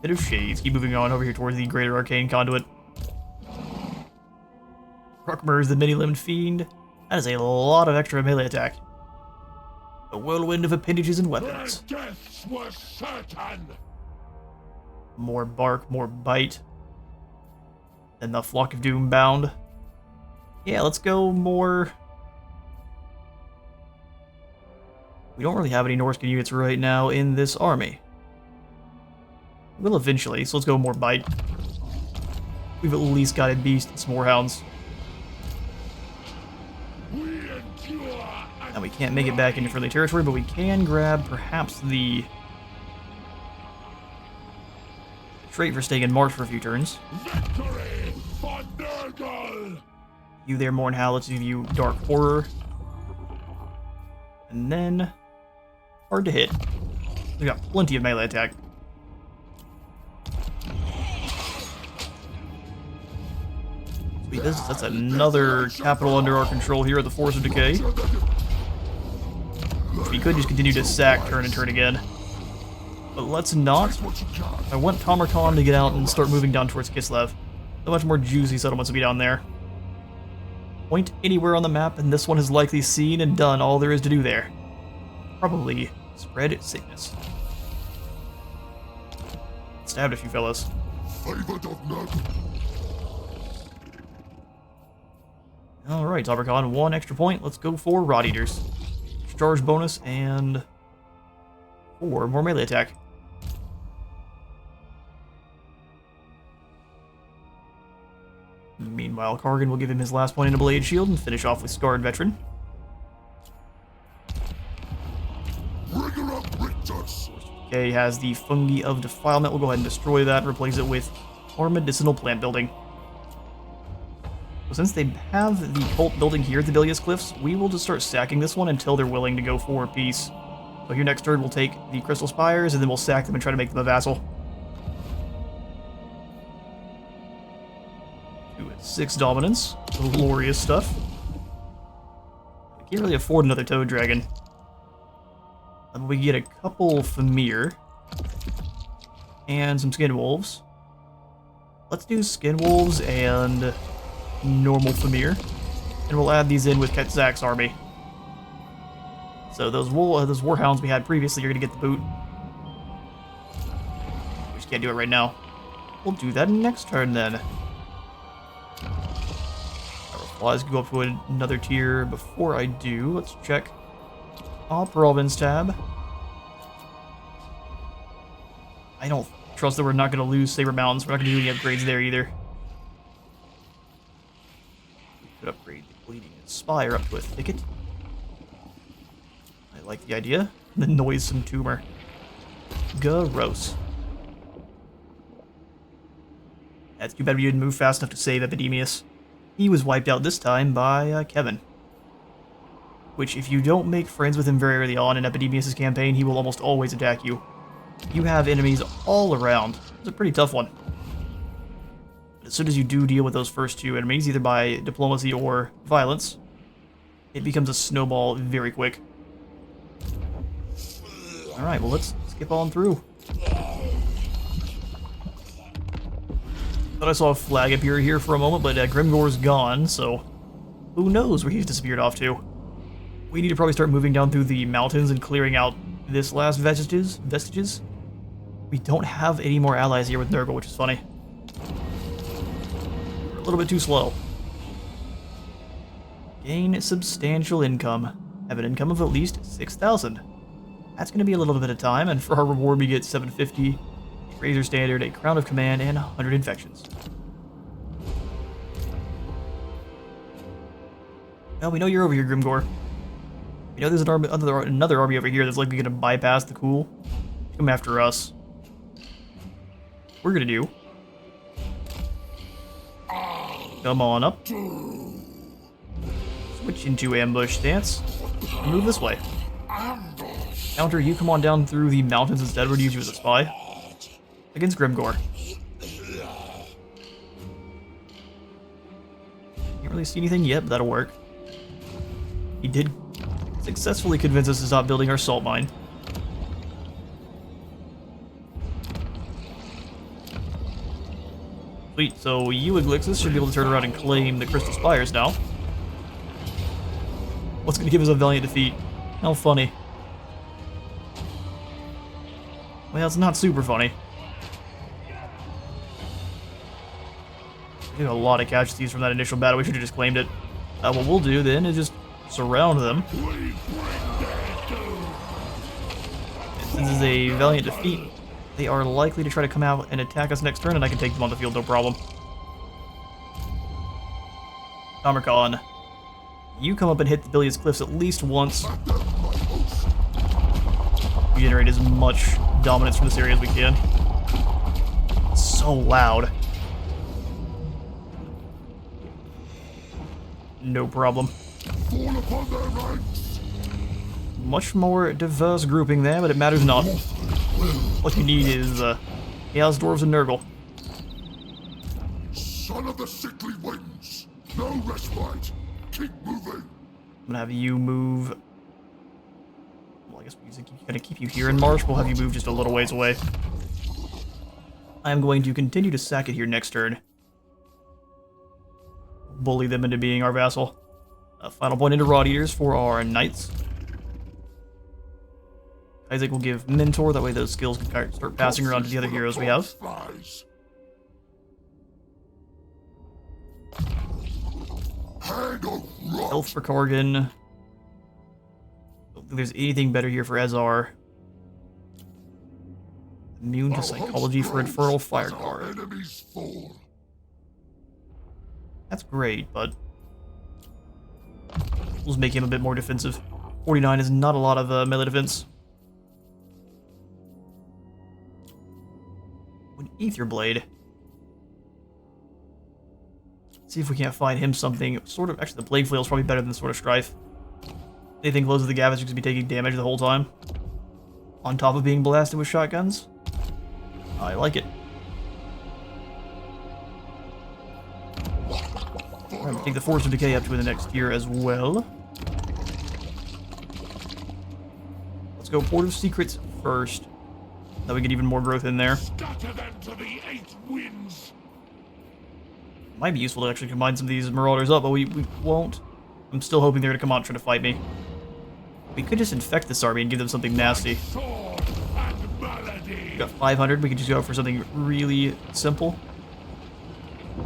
Bit of shades. Keep moving on over here towards the Greater Arcane Conduit. Gruckmer is the many-limbed fiend. That is a lot of extra melee attack. A whirlwind of appendages and weapons. Their deaths were certain. More bark, more bite. And the Flock of Doom bound. Yeah, let's go more... We don't really have any Norscan units right now in this army. We'll eventually, so let's go more bite. We've at least got a beast and some more hounds. Now we can't make it back into friendly territory, but we can grab perhaps the trait for staying in March for a few turns. Victory for Nurgle! You there, Mournhowl, let's give you Dark Horror. And then... hard to hit. We got plenty of melee attack. Sweet, that's another capital under our control here at the Force of Decay. We could just continue to sack turn and turn again. But let's not. I want Tamurkhan to get out and start moving down towards Kislev. So much more juicy settlements will be down there. Point anywhere on the map, and this one is likely seen and done all there is to do there. Probably spread sickness. Stabbed a few fellas. Alright, Tamurkhan, 1 extra point. Let's go for Rot Eaters. Charge bonus and 4 more melee attack. Meanwhile, Kargan will give him his last point in a Blade Shield and finish off with Scarred Veteran. Okay, has the Fungi of Defilement. We'll go ahead and destroy that and replace it with more medicinal plant building. So since they have the cult building here at the Bilious Cliffs, we will just start sacking this one until they're willing to go for peace. So here next turn we'll take the Crystal Spires and then we'll sack them and try to make them a vassal. 6 dominance. Glorious stuff. I can't really afford another Toad Dragon. We get a couple Famir. And some Skin Wolves. Let's do Skin Wolves and normal Famir. And we'll add these in with Ketzak's army. So those Warhounds we had previously are going to get the boot. We just can't do it right now. We'll do that next turn then. Let's go up to another tier. Before I do, let's check our province tab. I don't trust that we're not going to lose Saber Mountains. We're not going to do any upgrades there either. We could upgrade the Bleeding Spire up to a Thicket. I like the idea. The Noisome Tumor. Gross. That's too bad we didn't move fast enough to save Epidemius. He was wiped out this time by Kevin. Which, if you don't make friends with him very early on in Epidemius' campaign, he will almost always attack you. You have enemies all around. It's a pretty tough one. But as soon as you do deal with those first 2 enemies, either by diplomacy or violence, it becomes a snowball very quick. Alright, well let's skip on through. Thought I saw a flag appear here for a moment, but Grimgor's gone, so who knows where he's disappeared off to. We need to probably start moving down through the mountains and clearing out this last vestiges. We don't have any more allies here with Nurgle, which is funny. We're a little bit too slow. Gain substantial income. Have an income of at least 6,000. That's going to be a little bit of time, and for our reward we get 750. Razor Standard, a Crown of Command, and 100 infections. Well, we know you're over here, Grimgor. We know there's another army over here that's likely going to bypass the Cool. Come after us. We're going to do. Come on up. Switch into ambush stance. And move this way. Counter, you come on down through the mountains instead. We're going to use you as a spy. Against Grimgor. Can't really see anything yet, but that'll work. He did successfully convince us to stop building our salt mine. Sweet, so you, Iglixis, should be able to turn around and claim the Crystal Spires now. What's going to give us a valiant defeat? How funny. Well, it's not super funny. We got a lot of casualties from that initial battle. We should have just claimed it. What we'll do then is just surround them. Since this is a valiant defeat, they are likely to try to come out and attack us next turn, and I can take them on the field, no problem. Tamurkhan, you come up and hit the Bilious Cliffs at least once. We generate as much dominance from this area as we can. It's so loud. No problem. Much more diverse grouping there, but it matters not. What you need is Chaos Dwarves and Nurgle. Son of the sickly winds! No respite! Keep moving! I'm gonna have you move. Well, I guess we're gonna keep you here in Marsh. We'll have you move just a little ways away. I'm going to continue to sack it here next turn. Bully them into being our vassal. Final point into Rod Eaters for our Knights. Isaac will give Mentor, that way those skills can start passing around to the other heroes we have. Health for Corgan. Don't think there's anything better here for Ezar. Immune to Psychology for Infernal Fire Guard. That's great, but we'll make him a bit more defensive. 49 is not a lot of melee defense. An Ether Blade. See if we can't find him something sort of. Actually, the Blade Flail is probably better than Sword of Strife. Anything close to the Gavage is be taking damage the whole time, on top of being blasted with shotguns. I like it. I'm gonna take the Force of Decay up to the next tier as well. Let's go Port of Secrets first. That we get even more growth in there. Scatter them to the 8 winds. Might be useful to actually combine some of these Marauders up, but we won't. I'm still hoping they're going to come out and try to fight me. We could just infect this army and give them something nasty. We got 500, we could just go for something really simple.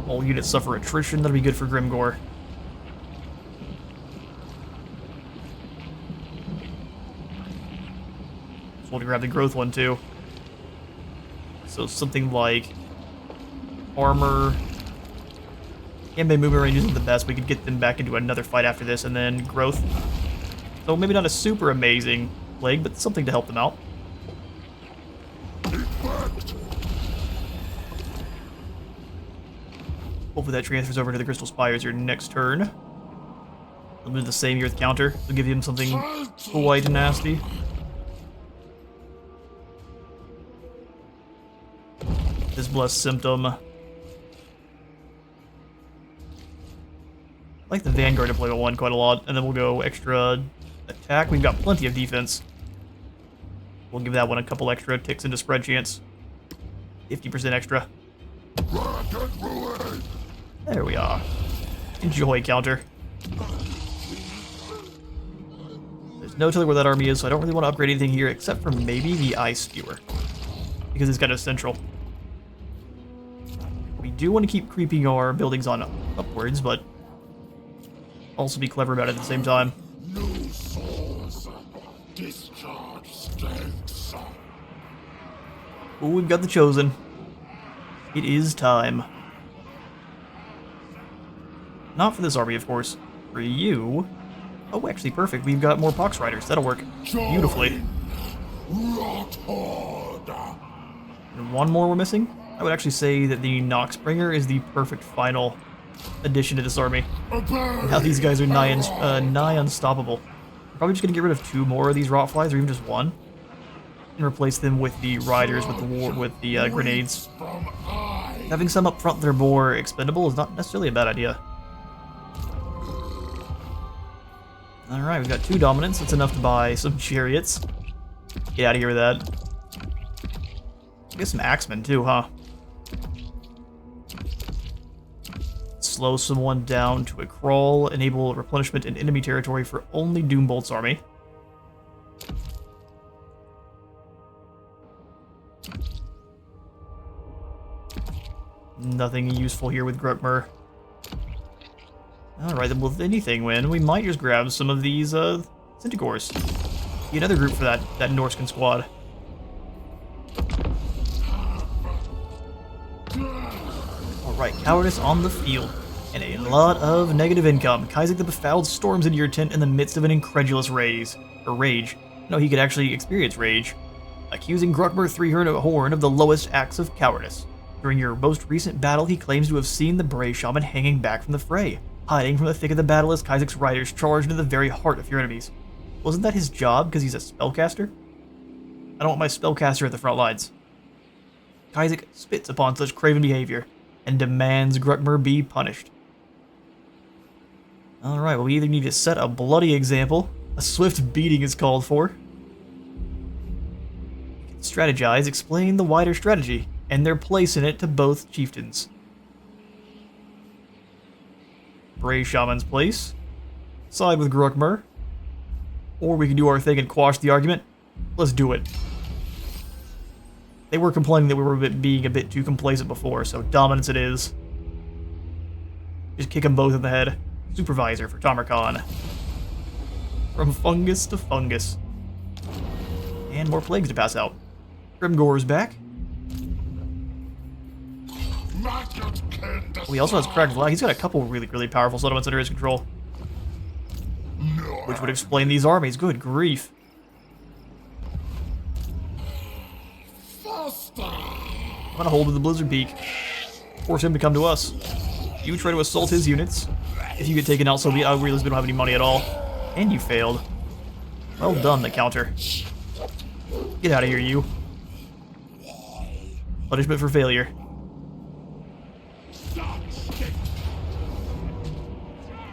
All units suffer attrition, that'll be good for Grimgore. So we'll grab the growth one too. So something like armor. Kanbei movement range isn't the best. We could get them back into another fight after this, and then growth. So maybe not a super amazing plague, but something to help them out. Hopefully that transfers over to the Crystal Spires your next turn. We'll do the same here with counter. We'll give him something quite nasty. This Blessed Symptom. I like the Vanguard to play with 1 quite a lot, and then we'll go extra attack. We've got plenty of defense. We'll give that one a couple extra ticks into spread chance. 50% extra. There we are. Enjoy, counter. There's no telling where that army is, so I don't really want to upgrade anything here except for maybe the Ice Skewer, because it's kind of central. We do want to keep creeping our buildings on upwards, but also be clever about it at the same time. No swords. Discharge strengths. Oh, we've got the Chosen. It is time. Not for this army, of course. For you... Oh, actually, perfect. We've got more Pox Riders. That'll work beautifully. And one more we're missing? I would actually say that the Noxbringer is the perfect final addition to this army. Now these guys are nigh unstoppable. I'm probably just going to get rid of 2 more of these Rotflies, or even just 1. And replace them with the Riders with the grenades. Having some up front that are more expendable is not necessarily a bad idea. Alright, we've got 2 Dominants. That's enough to buy some Chariots. Get out of here with that. Get some Axemen too, huh? Slow someone down to a crawl. Enable replenishment in enemy territory for only Doombolt's army. Nothing useful here with Grutmer. Alright, then with anything win, we might just grab some of these Centaurs. Be another group for that Norscan squad. Alright, cowardice on the field. And a lot of negative income. Kaizek the Befouled storms into your tent in the midst of an incredulous rage. No, he could actually experience rage. Accusing Grutmer Horn of the lowest acts of cowardice. During your most recent battle, he claims to have seen the Bray Shaman hanging back from the fray, hiding from the thick of the battle as Kaizek's riders charged into the very heart of your enemies. Wasn't that his job because he's a spellcaster? I don't want my spellcaster at the front lines. Isaac spits upon such craven behavior and demands Grutmer be punished. Alright, well, we either need to set a bloody example, a swift beating is called for. We can strategize, explain the wider strategy, and their place in it to both chieftains. Brave Shaman's place. Side with Grutmer. Or we can do our thing and quash the argument. Let's do it. They were complaining that we were being a bit too complacent before, so dominance it is. Just kick them both in the head. Supervisor for Tamurkhan. From fungus to fungus. And more plagues to pass out. Grimgore's back. Well, he also has Cracked Flag. He's got a couple really, really powerful settlements under his control. Which would explain these armies. Good grief. I'm gonna hold to the Blizzard Peak. Force him to come to us. You try to assault his units. If you get taken out, so be it. I realize we don't have any money at all. And you failed. Well done, the counter. Get out of here, you. Punishment for failure.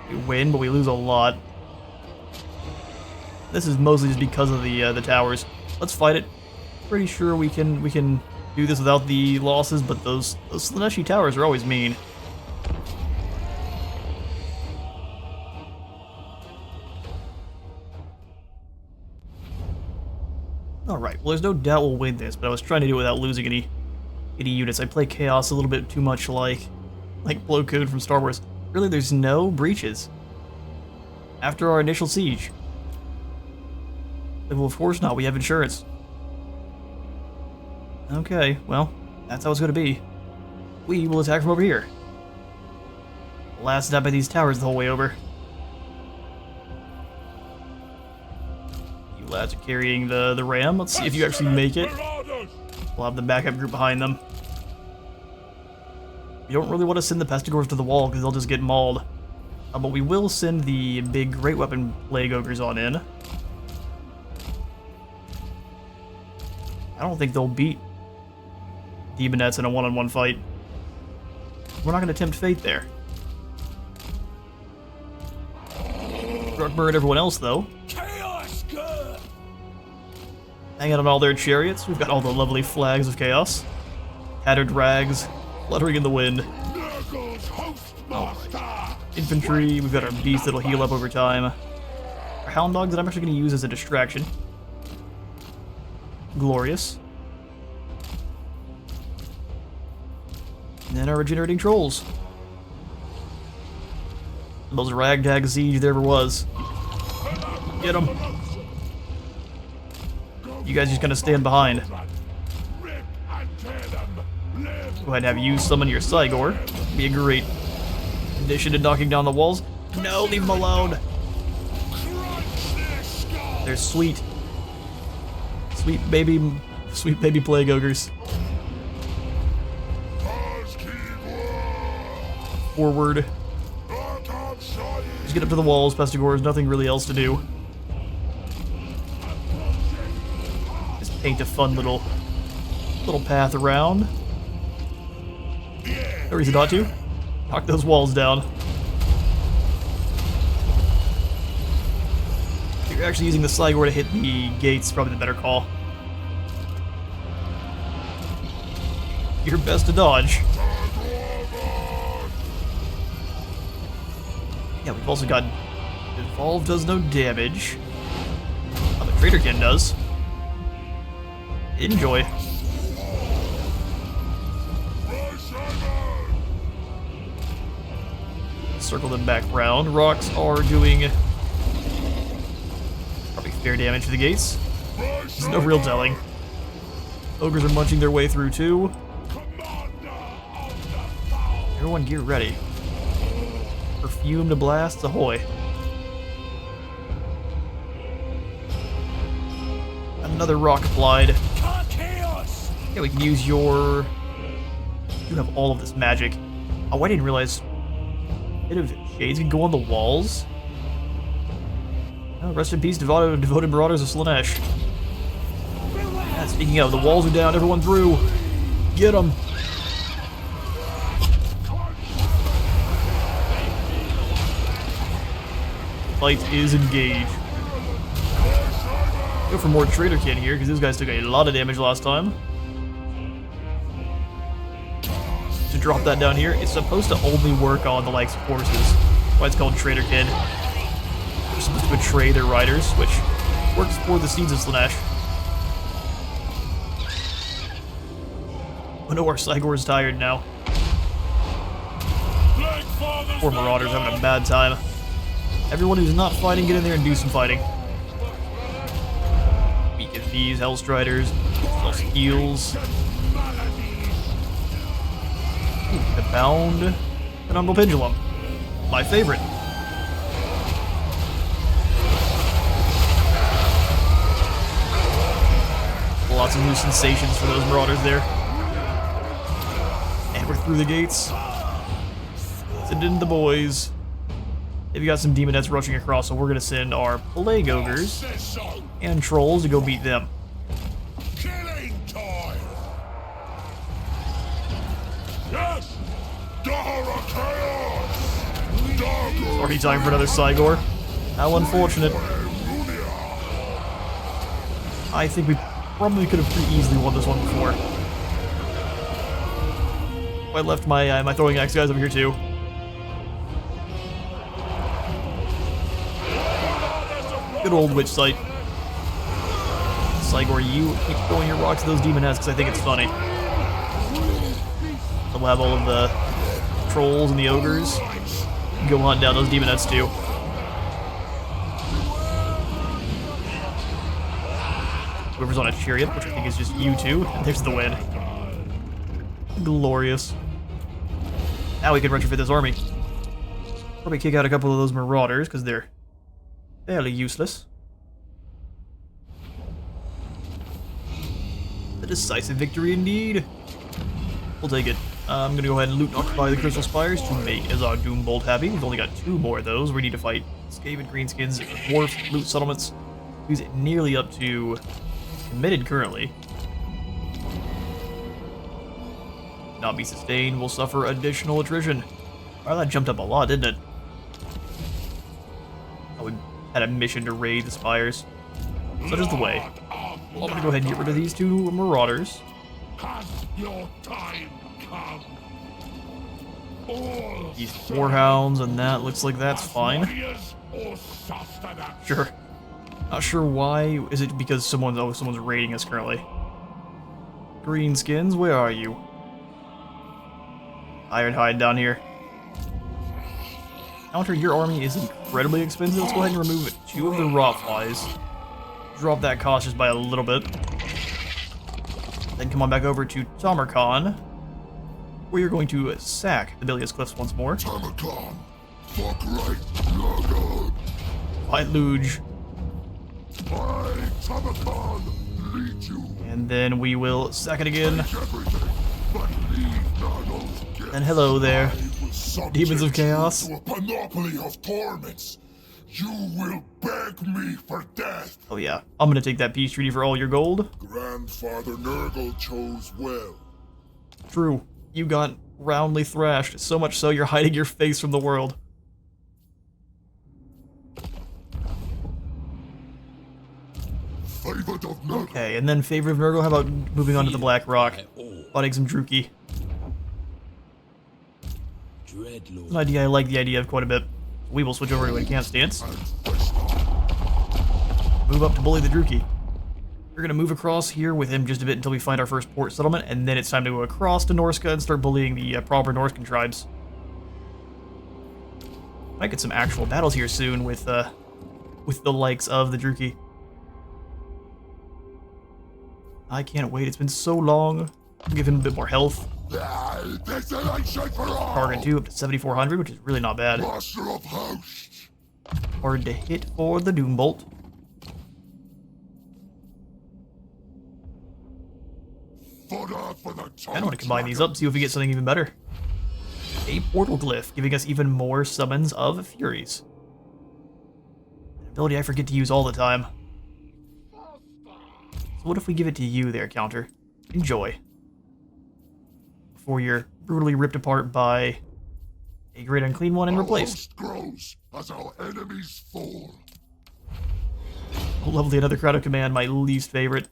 We win, but we lose a lot. This is mostly just because of the towers. Let's fight it. Pretty sure we can do this without the losses, but those Slaneshi towers are always mean. Alright, well there's no doubt we'll win this, but I was trying to do it without losing any units. I play Chaos a little bit too much like Blow Code from Star Wars. Really, there's no breaches. After our initial siege. Well, of course not, we have insurance. Okay, well, that's how it's gonna be. We will attack from over here. Last stop at these towers the whole way over. You lads are carrying the ram. Let's see if you actually make it. We'll have the backup group behind them. We don't really want to send the Pestigors to the wall because they'll just get mauled. But we will send the big Great Weapon Plague Ogres on in. I don't think they'll beat Demonettes in a one-on-one fight. We're not going to tempt fate there. Grutmer and everyone else, though. Chaos good. Hanging on all their chariots. We've got all the lovely flags of chaos. Tattered rags, fluttering in the wind. Nurgle's hostmaster. Infantry, we've got our beast that'll heal up over time. Our hound dogs that I'm actually going to use as a distraction. Glorious. And then our regenerating trolls. The most ragtag siege there ever was. Get them. You guys just gonna stand behind. Go ahead and have you summon your Cygor. Be a great addition to knocking down the walls. No, leave them alone. They're sweet. Sweet baby plague ogres. Forward. Just get up to the walls, Pestigors. Nothing really else to do. Just paint a fun little path around. No reason not to. Knock those walls down. If you're actually using the Cygor to hit the gates, probably the better call. You're best to dodge. Yeah, we've also got Evolve does no damage. Oh, the Traitorkin does. Enjoy. Circle them back round. Rocks are doing probably fair damage to the gates. There's no real telling. Ogres are munching their way through too. Everyone gear ready. Perfume to blast, ahoy. Another rock applied. Yeah, we can use your... You have all of this magic. Oh, I didn't realize... Bit of shades can go on the walls. Oh, rest in peace, devoted marauders of Slaanesh. Speaking of, the walls are down, everyone through. Get them. Fight is engaged. Go for more Trader Kid here, because these guys took a lot of damage last time. To drop that down here, it's supposed to only work on the likes of horses. That's why it's called Trader Kid. They're supposed to betray their riders, which works for the Seeds of Slanesh. Oh no, our Cygor's tired now. Poor Marauders having a bad time. Everyone who's not fighting, get in there and do some fighting. Weaken these Hellstriders, plus heals. The Bound, Phenomenal Pendulum. My favorite. Lots of new sensations for those Marauders there. And we're through the gates. Send in the boys. They've got some Demonettes rushing across, so we're going to send our Plague Ogres and Trolls to go beat them. Killing time. Yes. Dara chaos. Already time for another Cygor. How unfortunate. I think we probably could have pretty easily won this one before. I left my my throwing axe guys over here too. Good old witch sight. Cygor, you keep throwing your rocks at those Demonettes because I think it's funny. So we'll have all of the Trolls and the Ogres go hunt down those Demonettes too. Whoever's on a chariot, which I think is just you two, and there's the win. Glorious. Now we can retrofit this army. Probably kick out a couple of those Marauders because they're fairly useless. A decisive victory indeed. We'll take it. I'm gonna go ahead and loot and occupy the Crystal Spires to make Azog Doombolt happy. We've only got 2 more of those. We need to fight Skaven Greenskins, Dwarf, loot settlements. He's nearly up to committed currently. Not be sustained, will suffer additional attrition. Wow, that jumped up a lot, didn't it? Oh, we had a mission to raid the spires. Such is the way. Well, I'm gonna go ahead and get rid of these 2 Marauders. Has your time come? These 4 hounds, and that looks like that's fine. Sure. Not sure why. Is it because someone's raiding us currently? Greenskins, where are you? Ironhide down here. Counter, your army is incredibly expensive. Let's go ahead and remove 2 of the Rotflies. Drop that cost just by a little bit. Then come on back over to Tamurkhan, where you're going to sack the Bilious Cliffs once more. Tamurkhan. Fuck right, Nurgle. Fight Luge. I, Tamurkhan, lead you. And then we will sack it again. Take everything, but leave Nurgle's gift. And hello there, Demons of Chaos. To a panoply of torments. You will beg me for death. Oh yeah, I'm gonna take that peace treaty for all your gold. Grandfather Nurgle chose well. True, you got roundly thrashed, so much so you're hiding your face from the world. Favorite of Nurgle. Okay, and then favorite of Nurgle, how about moving on to the Black Rock? Fighting some Druki. An idea I like the idea of quite a bit. We will switch over to a camp stance. Move up to bully the Druki. We're gonna move across here with him just a bit until we find our first port settlement, and then it's time to go across to Norska and start bullying the proper Norscan tribes. Might get some actual battles here soon with the likes of the Druki. I can't wait, it's been so long. I'll give him a bit more health. Target 2 up to 7,400, which is really not bad. Master of hosts. Hard to hit for the Doombolt. I want to combine these up, see if we get something even better. A portal glyph, giving us even more summons of Furies. An ability I forget to use all the time. So what if we give it to you there, Counter? Enjoy. Before you're brutally ripped apart by a great unclean one and Our replaced. host grows as our enemies fall. Lovely, another crowd of command, my least favorite.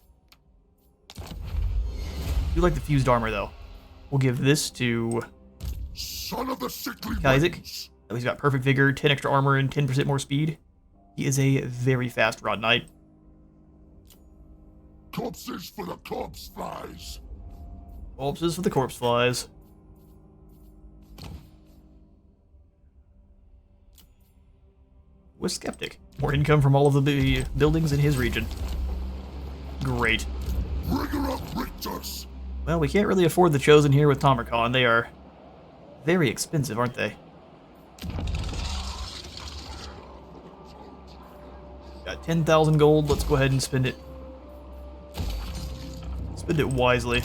You like the fused armor, though. We'll give this to Son of the sickly Isaac. winds. Oh, he's got perfect vigor, 10 extra armor, and 10% more speed. He is a very fast Rod Knight. Corpses for the corpse flies. Corpses for the corpse flies. Was skeptic. More income from all of the buildings in his region. Great. Rigor up Richters. Well, we can't really afford the Chosen here with Tamurkhan. They are very expensive, aren't they? Got 10,000 gold. Let's go ahead and spend it. Spend it wisely.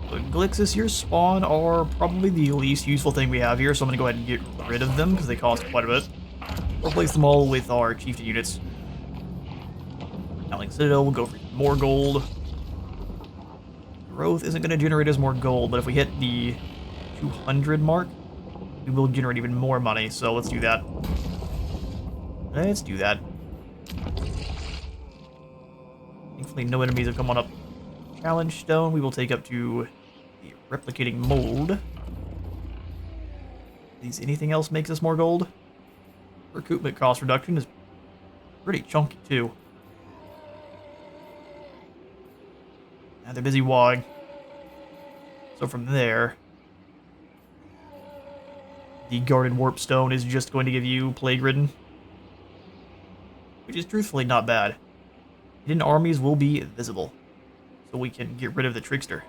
The Glixus, your spawn are probably the least useful thing we have here, so I'm going to go ahead and get rid of them because they cost quite a bit. Replace them all with our chieftain units. Howling Citadel will go for more gold. Growth isn't going to generate us more gold, but if we hit the 200 mark, we will generate even more money, so let's do that. Let's do that. Thankfully, no enemies have come on up. Challenge Stone, we will take up to the Replicating Mold. Is anything else makes us more gold? Recoupment cost reduction is pretty chunky, too. Now they're busy wawing. So from there, the Guarded Warp Stone is just going to give you Plague Ridden, which is truthfully not bad. Hidden armies will be visible, so we can get rid of the Trickster.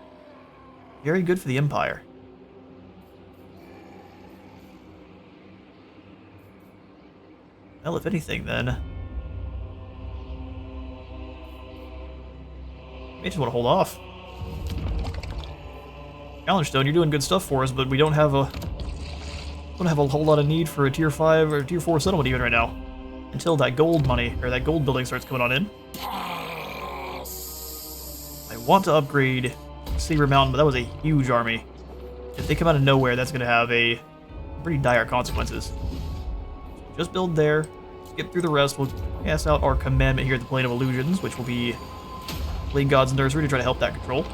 Very good for the Empire. Well, if anything, then may just want to hold off. Challenge Stone, you're doing good stuff for us, but we don't have a whole lot of need for a tier 5 or tier 4 settlement even right now. Until that gold money, or that gold building starts coming on in. I want to upgrade Saber Mountain, but that was a huge army. If they come out of nowhere, that's going to have a pretty dire consequences. Just build there, skip through the rest, we'll cast out our commandment here at the Plane of Illusions, which will be Plague God's Nursery to try to help that control.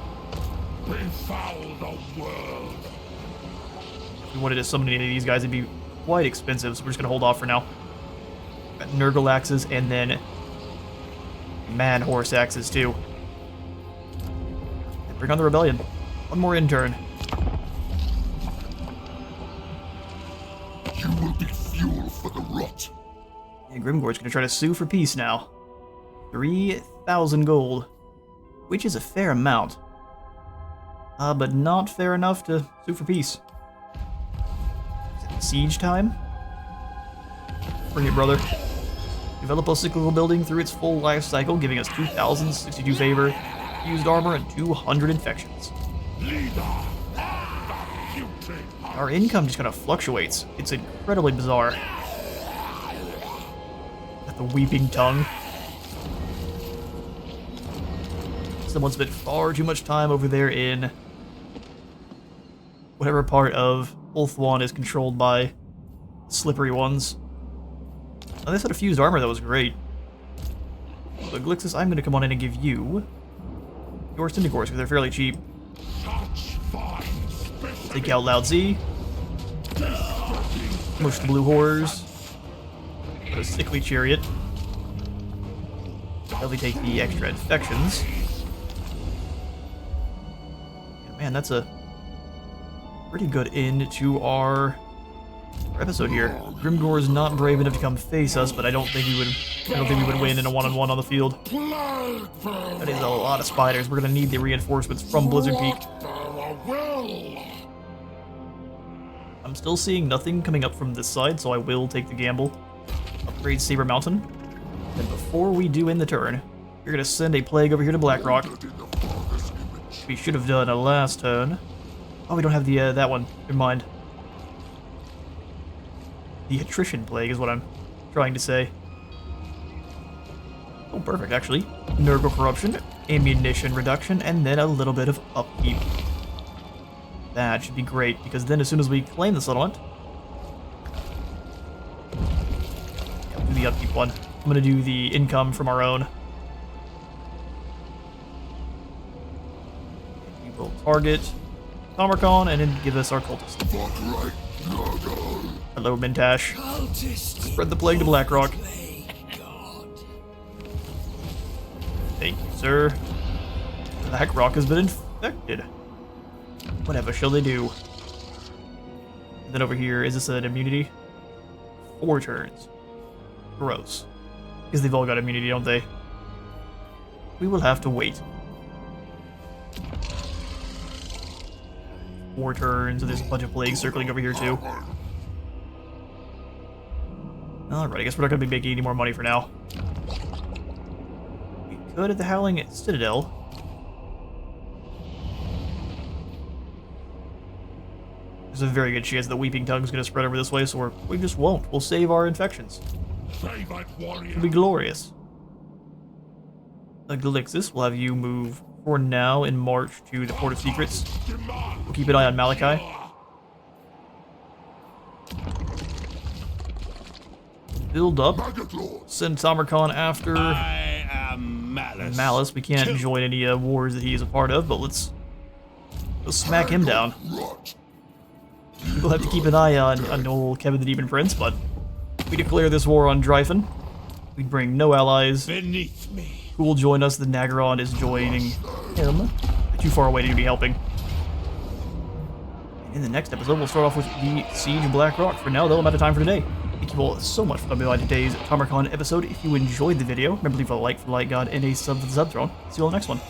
Befoul the world. If we wanted to summon any of these guys, it'd be quite expensive, so we're just going to hold off for now. Got Nurgle axes, and then Man Horse axes, too. And bring on the Rebellion. One more intern. You will be fuel for the rot. And Grimgor's going to try to sue for peace now. 3,000 gold, which is a fair amount. But not fair enough to sue for peace. Is it siege time? Bring it, brother. Develop a cyclical building through its full life cycle, giving us 2,000, 62 favor, fused armor, and 200 infections. Our income just kind of fluctuates. It's incredibly bizarre. Got the weeping tongue. Someone spent far too much time over there in whatever part of Ulthuan is controlled by slippery ones. Oh, this had a fused armor that was great. But Glixus, I'm going to come on in and give you your Syndicores, because they're fairly cheap. Take out Loud Z. Push the Blue Horrors. Put a Sickly Chariot. Probably take the extra infections. Yeah, man, that's a pretty good end to our episode here. Grimgor is not brave enough to come face us, but I don't think we would win in a one-on-one on the field. That is a lot of spiders. We're gonna need the reinforcements from Blizzard Peak. I'm still seeing nothing coming up from this side, so I will take the gamble. Upgrade Saber Mountain. And before we do end the turn, we're gonna send a plague over here to Blackrock. We should have done a last turn. Oh, we don't have the that one. Never mind. The attrition plague is what I'm trying to say. Oh, perfect, actually. Nurgle corruption, ammunition reduction, and then a little bit of upkeep. That should be great, because then as soon as we claim the settlement... Yeah, we'll do the upkeep one. I'm going to do the income from our own. We will target Tamurkhan and then give us our cultist. Fuck right, Nurgle. Hello, Mintash. Cultist. Spread the plague to Blackrock. Thank you, sir. Blackrock has been infected. Whatever shall they do? And then over here, is this an immunity? 4 turns. Gross. Because they've all got immunity, don't they? We will have to wait. 4 turns, and there's a bunch of plagues circling over here too. Alright, I guess we're not going to be making any more money for now. We could at the Howling Citadel. There's a very good chance that Weeping Tongue's going to spread over this way, so we just won't. We'll save our infections. Save that warrior. It'll be glorious. Galixis, we'll have you move for now in March to the Port of Secrets. We'll keep an eye on Malachi. Build up. Send Tamurkhan after I am Malice. Malice. We can't join any wars that he is a part of, but let's smack him down. We'll have to keep an eye on old Kevin the Demon Prince, but we declare this war on Dryfen. We bring no allies. Beneath me. Who will join us? The Nagaron is joining him. Too far away to be helping. In the next episode, we'll start off with the Siege of Blackrock. For now, though, I'm out of time for today. Thank you all so much for coming by today's Tamurkhan episode. If you enjoyed the video, remember to leave a like for the Light God and a sub for the Sub Throne. See you all in the next one.